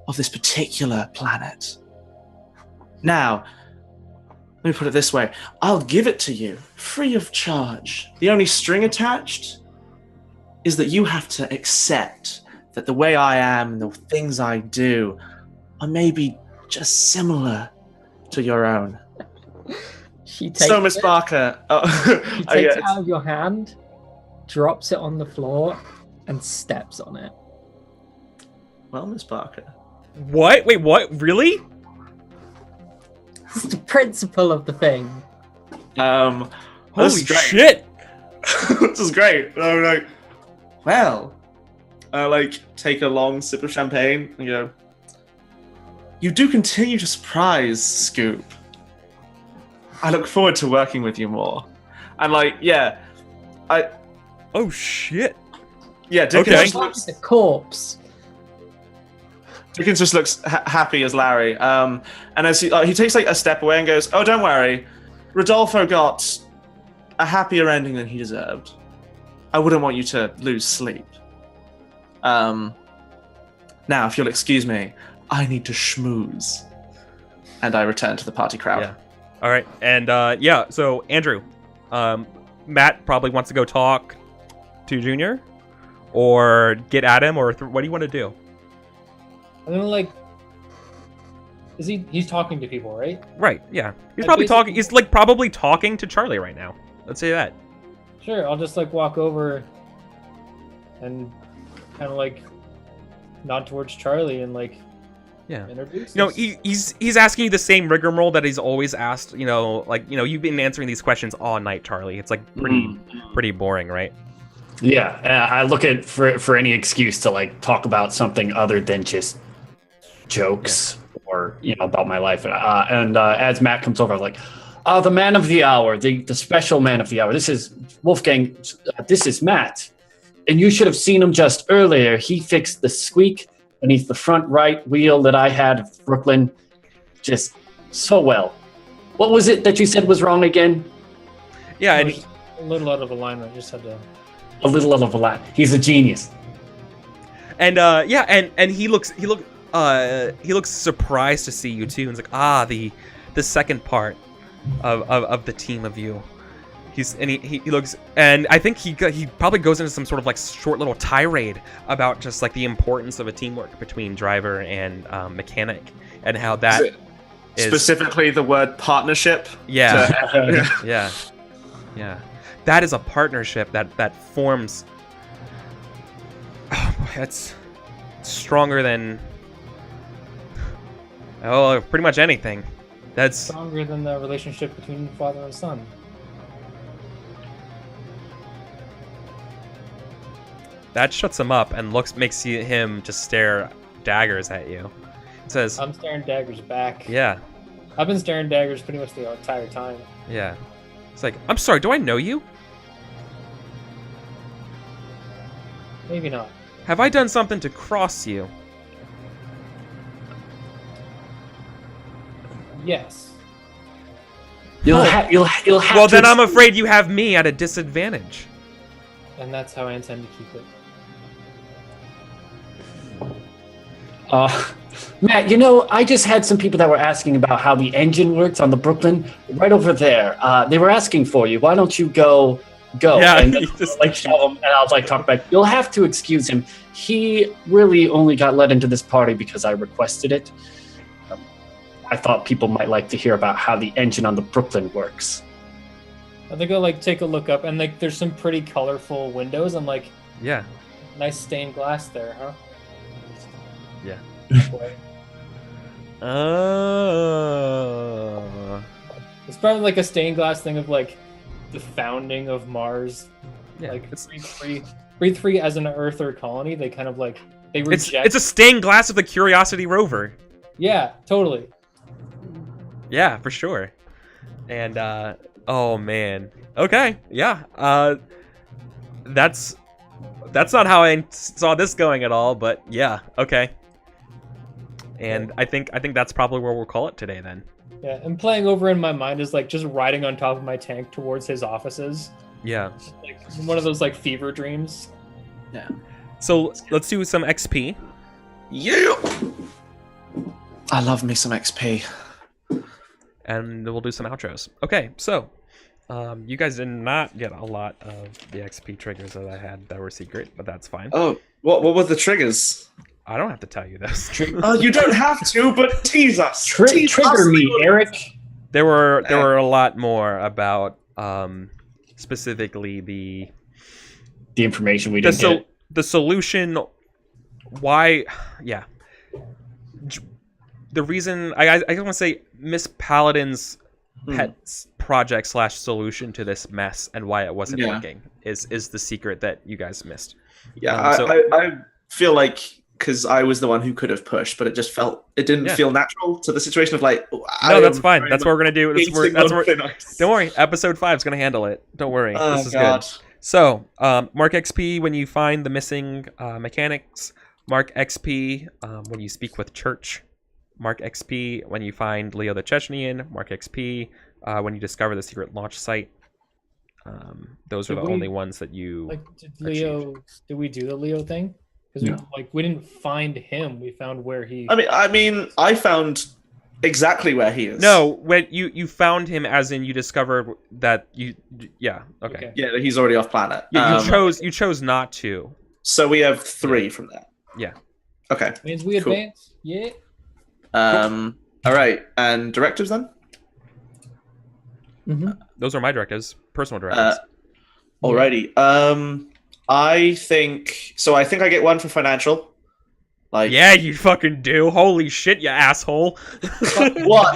of this particular planet. Now, let me put it this way. I'll give it to you, free of charge. The only string attached is that you have to accept that the way I am and the things I do are maybe just similar to your own. She takes So, Miss Barker... she takes it out of your hand, drops it on the floor, and steps on it. Well, Miss Barker... What? Wait, what? Really? It's the principle of the thing. Holy great. shit! This is great. And I'm like, well, I take a long sip of champagne and go, you do continue to surprise, Scoop. I look forward to working with you more. And Oh shit! yeah, Dickens Okay. just looks, The corpse. Dickens just looks happy as Larry. And as he takes a step away and goes, oh, don't worry, Rodolfo got a happier ending than he deserved. I wouldn't want you to lose sleep. Now, if you'll excuse me, I need to schmooze. And I return to the party crowd. Yeah. All right, and so Andrew, Matt probably wants to go talk to Junior, or get at him, or what do you want to do? I'm gonna he's talking to people, right? Right. Yeah. He's I probably basically- talking. He's probably talking to Charlie right now. Let's say that. Sure, I'll just walk over and kind of nod towards Charlie and Yeah. introduce. You know, us. he's asking you the same rigmarole that he's always asked. You've been answering these questions all night, Charlie. It's pretty boring, right? Yeah, I look at for any excuse to talk about something other than just jokes or about my life. And as Matt comes over, I'm like, the man of the hour, the special man of the hour. This is Wolfgang. This is Matt, and you should have seen him just earlier. He fixed the squeak beneath the front right wheel that I had of Brooklyn, just so well. What was it that you said was wrong again? Yeah, I and was a little out of alignment. Just had to. A little out of a lot. He's a genius. and he looks surprised to see you too. And he's like, the second part of the team of you. He looks, and I think he probably goes into some sort of short little tirade about just the importance of a teamwork between driver and mechanic, and how that is Specifically the word partnership. yeah. Yeah. That is a partnership that forms. Oh boy, that's stronger than pretty much anything. That's Stronger than the relationship between father and son. that shuts him up and makes him just stare daggers at you. It says, I'm staring daggers back. yeah, I've been staring daggers pretty much the entire time. yeah. It's like, I'm sorry, do I know you? Maybe not. Have I done something to cross you? Yes. You'll have. Well, then I'm afraid you have me at a disadvantage. And that's how I intend to keep it. Matt, I just had some people that were asking about how the engine works on the Brooklyn right over there. They were asking for you. Why don't you go go. Yeah, And you then, just- like shove him, and I'll like talk back. You'll have to excuse him. He really only got let into this party because I requested it. I thought people might like to hear about how the engine on the Brooklyn works. I think I'll like take a look up, and like there's some pretty colorful windows and like Yeah. nice stained glass there, huh? Yeah. Boy. Oh. It's probably like a stained glass thing of like the founding of Mars. Yeah. Like It's breathe free as an Earther colony. They kind of like they reject. it's a stained glass of the Curiosity rover. Yeah, totally. Yeah, for sure. And oh man. Okay. Yeah. That's not how I saw this going at all, but yeah. Okay. And I think that's probably where we'll call it today then. Yeah, and playing over in my mind is like just riding on top of my tank towards his offices. Yeah. Just, like one of those like fever dreams. So let's do some XP. Yeah. I love me some XP. And we'll do some outros. Okay, so you guys did not get a lot of the XP triggers that I had that were secret, but that's fine. Oh, what were the triggers? I don't have to tell you those. Oh, you don't have to, but tease us. Tease Trigger us. me, Eric. There were a lot more about specifically the information we didn't get. the solution. Why? Yeah. The reason I want to say Miss Paladin's pet project / solution to this mess and why it wasn't working is the secret that you guys missed. Yeah, I feel like because I was the one who could have pushed, but it didn't feel natural to the situation of like. No, that's fine. That's what we're gonna do. Nice. Don't worry. Episode 5 is gonna handle it. Don't worry. Oh, this is God. good. So, mark XP when you find the missing mechanics. Mark XP when you speak with Church. Mark XP when you find Leo the Chechnyan. Mark XP when you discover the secret launch site. Those are the only ones that you like. Did we do the Leo thing? Because we didn't find him. We found where he. I mean, I found exactly where he is. No, when you found him, as in you discovered that you. Yeah. Okay. Yeah, he's already off planet. Yeah, you chose not to. So we have 3 from that. Yeah. Okay. Means we Cool. advance. Yeah. All right, and directives then. Those are my directives, personal directives. Alrighty. I think I get 1 for financial. Like. Yeah, you fucking do. Holy shit, you asshole. What?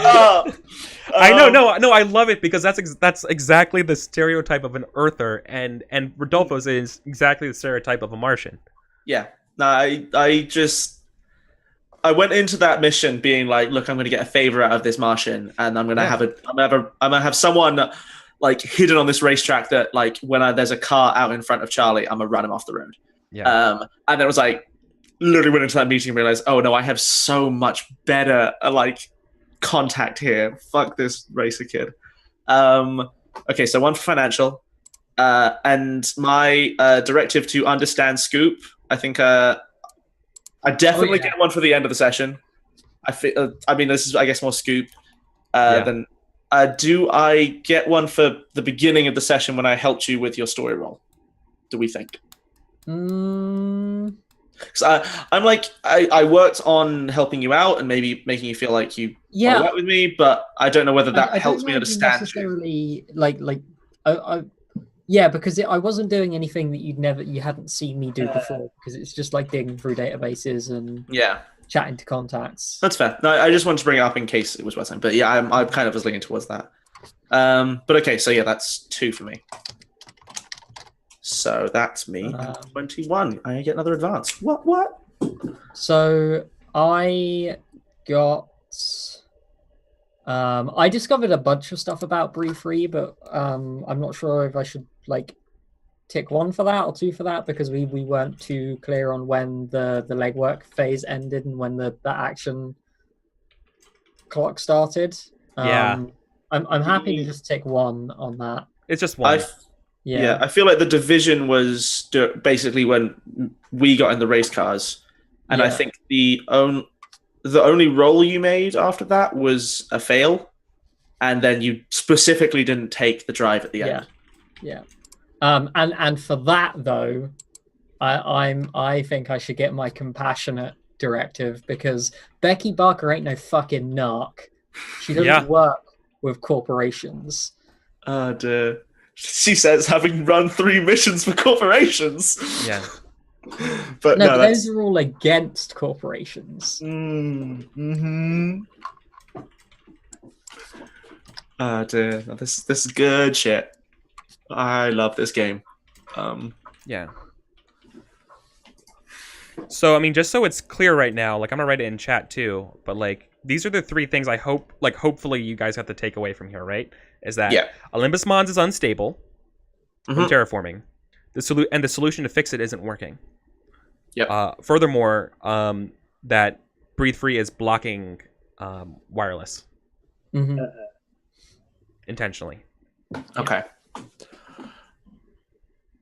I know, no, I love it because that's exactly the stereotype of an Earther, and Rodolfo's is exactly the stereotype of a Martian. Yeah. No, I went into that mission being like, look, I'm going to get a favor out of this Martian, and I'm going to have someone like hidden on this racetrack that like when there's a car out in front of Charlie, I'm going to run him off the road. Yeah. And then it was like, literally went into that meeting and realized, oh no, I have so much better like contact here. Fuck this racer kid. Okay, so 1 for financial, and my directive to understand Scoop. I think I definitely get 1 for the end of the session. I mean, this is I guess more Scoop than. Do I get 1 for the beginning of the session when I helped you with your story roll? Do we think? Because I'm like I worked on helping you out and maybe making you feel like you work with me, but I don't know whether that helps me understand. Necessarily, because I wasn't doing anything that you hadn't seen me do before. Because it's just like digging through databases and chatting to contacts. That's fair. No, I just wanted to bring it up in case it was worth saying. But yeah, I kind of was leaning towards that. But okay, so yeah, that's 2 for me. So that's me. 21. I get another advance. What? So I got. I discovered a bunch of stuff about Breathe Free, but I'm not sure if I should like tick 1 for that or 2 for that because we weren't too clear on when the legwork phase ended and when the action clock started. I'm happy to just tick 1 on that. It's just 1. Yeah, I feel like the division was basically when we got in the race cars, and I think the only roll you made after that was a fail, and then you specifically didn't take the drive at the end. Yeah. And for that though, I think I should get my compassionate directive because Becky Barker ain't no fucking narc. She doesn't work with corporations. Oh dear. She says having run 3 missions for corporations. Yeah. But No, no, those are all against corporations. Mm-hmm. Oh dear. No, this is good shit. I love this game. Yeah. So, I mean, just so it's clear right now, like, I'm gonna write it in chat too, but, like, these are the 3 things I hope, like, hopefully you guys have to take away from here, right? Is that Olympus Mons is unstable from terraforming. The solution to fix it isn't working. Yep. Furthermore, that Breathe Free is blocking wireless. Intentionally. Okay.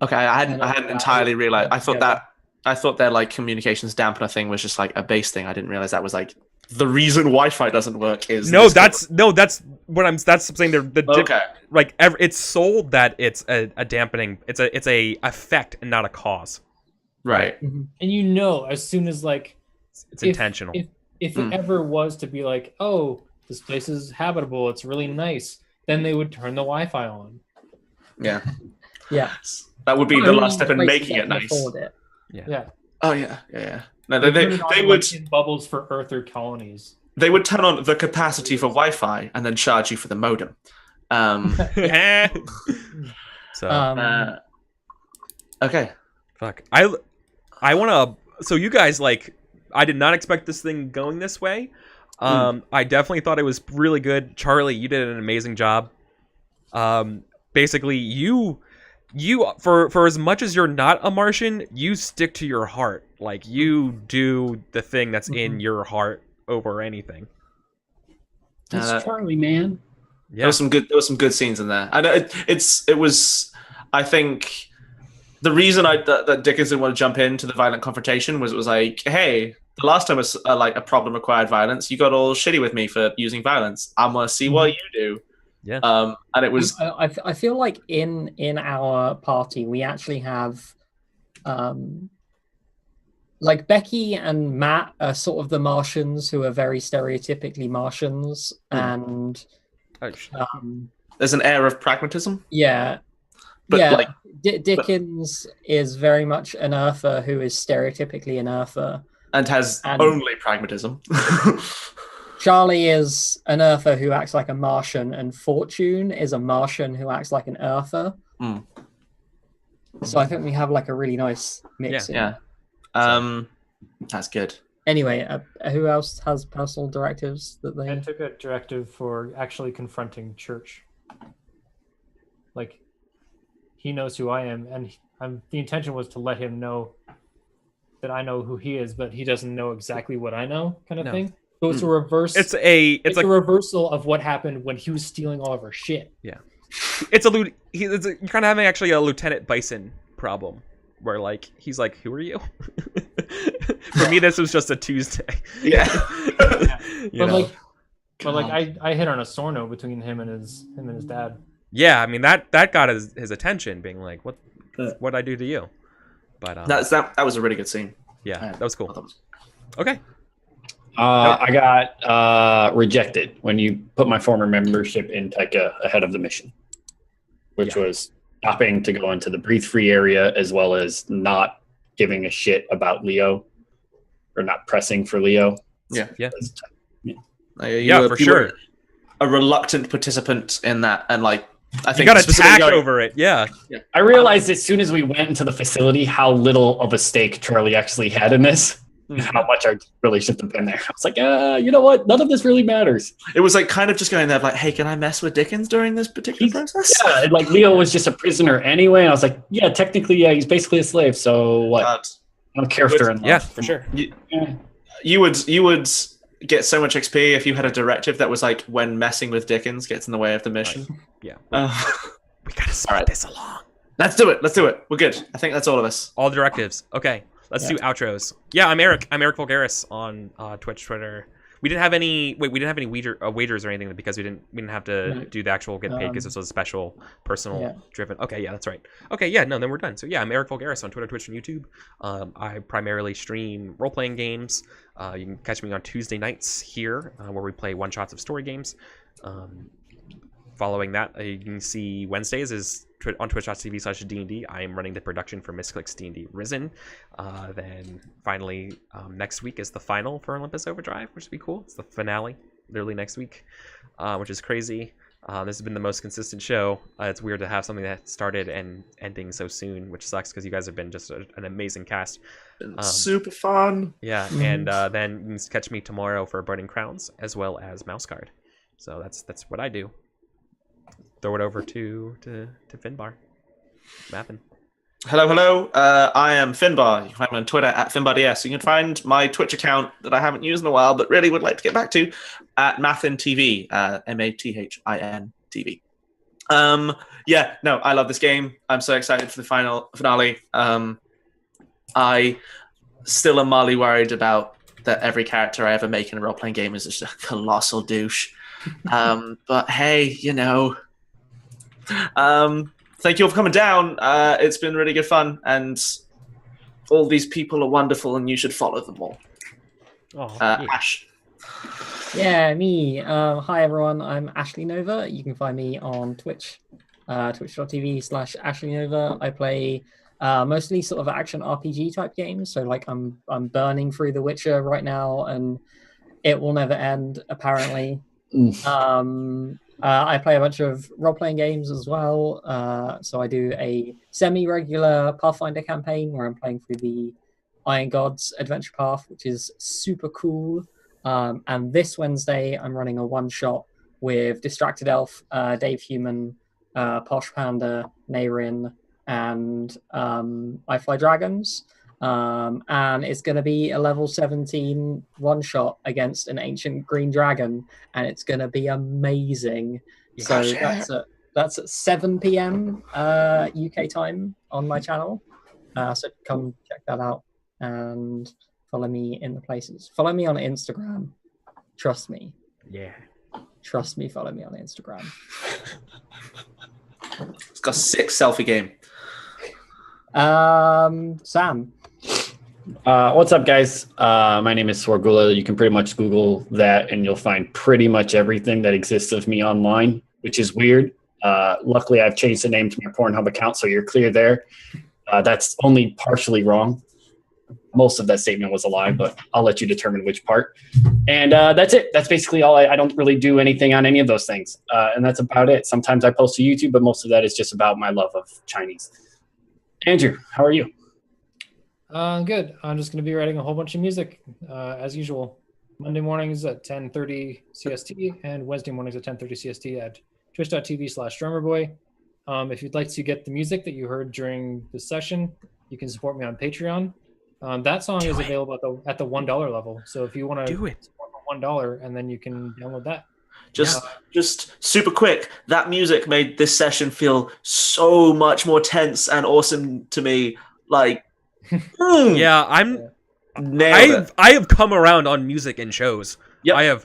Okay, I hadn't entirely realized. I thought their like communications dampener thing was just like a base thing. I didn't realize that was like the reason Wi-Fi doesn't work is that's what I'm saying. Like it's sold that it's a dampening. It's a effect and not a cause. Right. And you know, as soon as like it's intentional. If it ever was to be like, oh, this place is habitable, it's really nice, then they would turn the Wi-Fi on. Yeah. Yeah. That would be the last step in making it nice. Yeah. Oh yeah. No, they would in bubbles for Earther colonies. They would turn on the capacity for Wi-Fi and then charge you for the modem. Okay. Fuck. I want to. So you guys like. I did not expect this thing going this way. I definitely thought it was really good. Charlie, you did an amazing job. Basically, you for as much as you're not a Martian, you stick to your heart. Like you do the thing that's in your heart over anything. It's Charlie, man. Yeah. There was some good scenes in there. I know it was. I think the reason that Dickens didn't want to jump into the violent confrontation was like, hey, the last time was like a problem required violence. You got all shitty with me for using violence. I'm gonna see what you do. Yeah. And it was. I feel like in our party we actually have, like Becky and Matt are sort of the Martians who are very stereotypically Martians, and there's an air of pragmatism. Yeah. But Dickens is very much an Earther who is stereotypically an Earther. And has only pragmatism. Charlie is an Earther who acts like a Martian, and Fortune is a Martian who acts like an Earther. So I think we have like a really nice mix. Yeah. That's good. Anyway, who else has personal directives that they? I took a directive for actually confronting Church. Like, he knows who I am, and the intention was to let him know that I know who he is, but he doesn't know exactly what I know, kind of thing. So it's a reverse. It's a reversal of what happened when he was stealing all of our shit. Yeah, you're kind of having actually a Lieutenant Bison problem, where like he's like, "Who are you?" For me, this was just a Tuesday. Yeah. But I hit on a Sorno between him and his dad. Yeah, I mean that got his attention, being like, "What'd I do to you?" But that was a really good scene. Yeah, that was cool. Okay. I got rejected when you put my former membership in Taika ahead of the mission, which was stopping to go into the breathe free area, as well as not giving a shit about Leo, or not pressing for Leo. Yeah. For sure. A reluctant participant in that, and like I think you got attacked over it. Yeah. I realized as soon as we went into the facility how little of a stake Charlie actually had in this. How much I really should have been there. I was like, you know what? None of this really matters. It was like kind of just going there, like, hey, can I mess with Dickens during this particular process? Yeah, and like Leo was just a prisoner anyway. And I was like, yeah, technically, yeah, he's basically a slave. So what? I don't care if they're in love. Yeah, for sure. You would get so much XP if you had a directive that was like, when messing with Dickens gets in the way of the mission. Right. Yeah. We gotta speed this along. Let's do it. We're good. I think that's all of us. All directives. Okay. Let's do outros. Yeah, I'm Eric. I'm EricVulgaris on Twitch, Twitter. We didn't have any. Wait, we didn't have any wagers or anything because we didn't have to No. do the actual get paid because this was a special personal Yeah. driven. Okay, yeah, that's right. Okay, yeah, no, then we're done. So yeah, I'm EricVulgaris on Twitter, Twitch, and YouTube. I primarily stream role playing games. You can catch me on Tuesday nights here where we play one shots of story games. Following that, you can see Wednesdays is on twitch.tv/D&D. I am running the production for Misclick's D&D Risen. Then finally, next week is the final for Olympus Overdrive, which would be cool. It's the finale, literally next week, which is crazy. This has been the most consistent show. It's weird to have something that started and ending so soon, which sucks because you guys have been just an amazing cast. Super fun. Yeah, and then you can catch me tomorrow for Burning Crowns as well as Mouse Guard. So that's what I do. Throw it over to Finbar. Mappin. Hello. I am Finbar. You can find me on Twitter at FinbarDS. You can find my Twitch account that I haven't used in a while, but really would like to get back to, at MathinTV, MathinTV. Yeah, no, I love this game. I'm so excited for the finale. I still am mildly worried about that every character I ever make in a role-playing game is just a colossal douche. But hey, you know... thank you all for coming down. It's been really good fun, and all these people are wonderful, and you should follow them all. Oh, yeah. Ash. Yeah, me. Hi everyone, I'm Ashley Nova. You can find me on Twitch, twitch.tv/Ashley Nova. I play mostly sort of action RPG type games. So like I'm burning through The Witcher right now, and it will never end apparently. I play a bunch of role-playing games as well. So I do a semi-regular Pathfinder campaign where I'm playing through the Iron Gods Adventure Path, which is super cool. And this Wednesday, I'm running a one-shot with Distracted Elf, Dave Human, Posh Panda, Nayrin, and I Fly Dragons. And it's going to be a level 17 one-shot against an ancient green dragon, and it's going to be amazing. So that's at 7 p.m. UK time on my channel. So come check that out and follow me in the places. Follow me on Instagram. Trust me. Yeah. Trust me, follow me on Instagram. It's got a sick selfie game. Sam. What's up, guys? My name is Swargula. You can pretty much Google that, and you'll find pretty much everything that exists of me online, which is weird. Luckily, I've changed the name to my Pornhub account, so you're clear there. That's only partially wrong. Most of that statement was a lie, but I'll let you determine which part. And that's it. That's basically all. I don't really do anything on any of those things, and that's about it. Sometimes I post to YouTube, but most of that is just about my love of Chinese. Andrew, how are you? Good. I'm just going to be writing a whole bunch of music as usual. Monday mornings at 10:30 CST and Wednesday mornings at 10:30 CST at twitch.tv/drummerboy. If you'd like to get the music that you heard during this session, you can support me on Patreon. That song is available at the $1 level. So if you want to support for $1, and then you can download that. Just super quick, that music made this session feel so much more tense and awesome to me. Like, Yeah, I have come around on music and shows. Yep. I have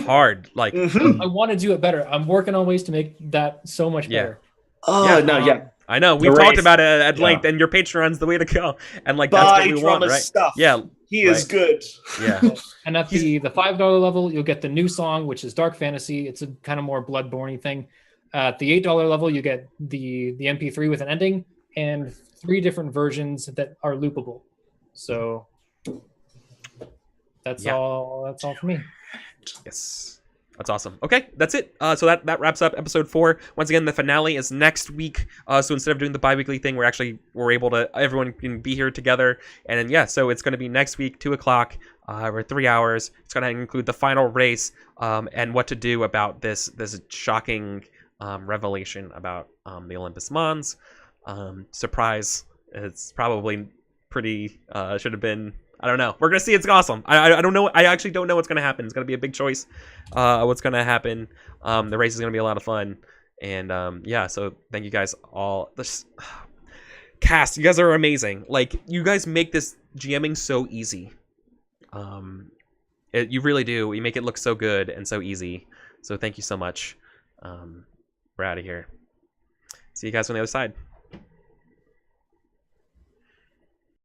hard like. I want to do it better. I'm working on ways to make that so much better. I know. We've talked about it at length, and your Patreon's the way to go. And like that's what we want, right? Stuff. Yeah, he is good. Yeah. And at the $5 level, you'll get the new song, which is Dark Fantasy. It's a kind of more Bloodborne-y thing. At the $8 level, you get the MP3 with an ending and 3 different versions that are loopable. So that's all. That's all for me. Yes. That's awesome. Okay, that's it. So that wraps up episode 4. Once again, the finale is next week. So instead of doing the bi-weekly thing, we're able to, everyone can be here together. And then, yeah, so it's going to be next week, 2 o'clock, or 3 hours. It's going to include the final race, and what to do about this shocking revelation about the Olympus Mons. Surprise. It's probably pretty, should have been, I don't know. We're going to see. It's awesome. I don't know. I actually don't know what's going to happen. It's going to be a big choice. What's going to happen. The race is going to be a lot of fun. And yeah, so thank you guys all. This cast, you guys are amazing. Like, you guys make this GMing so easy. You really do. You make it look so good and so easy. So thank you so much. We're out of here. See you guys on the other side.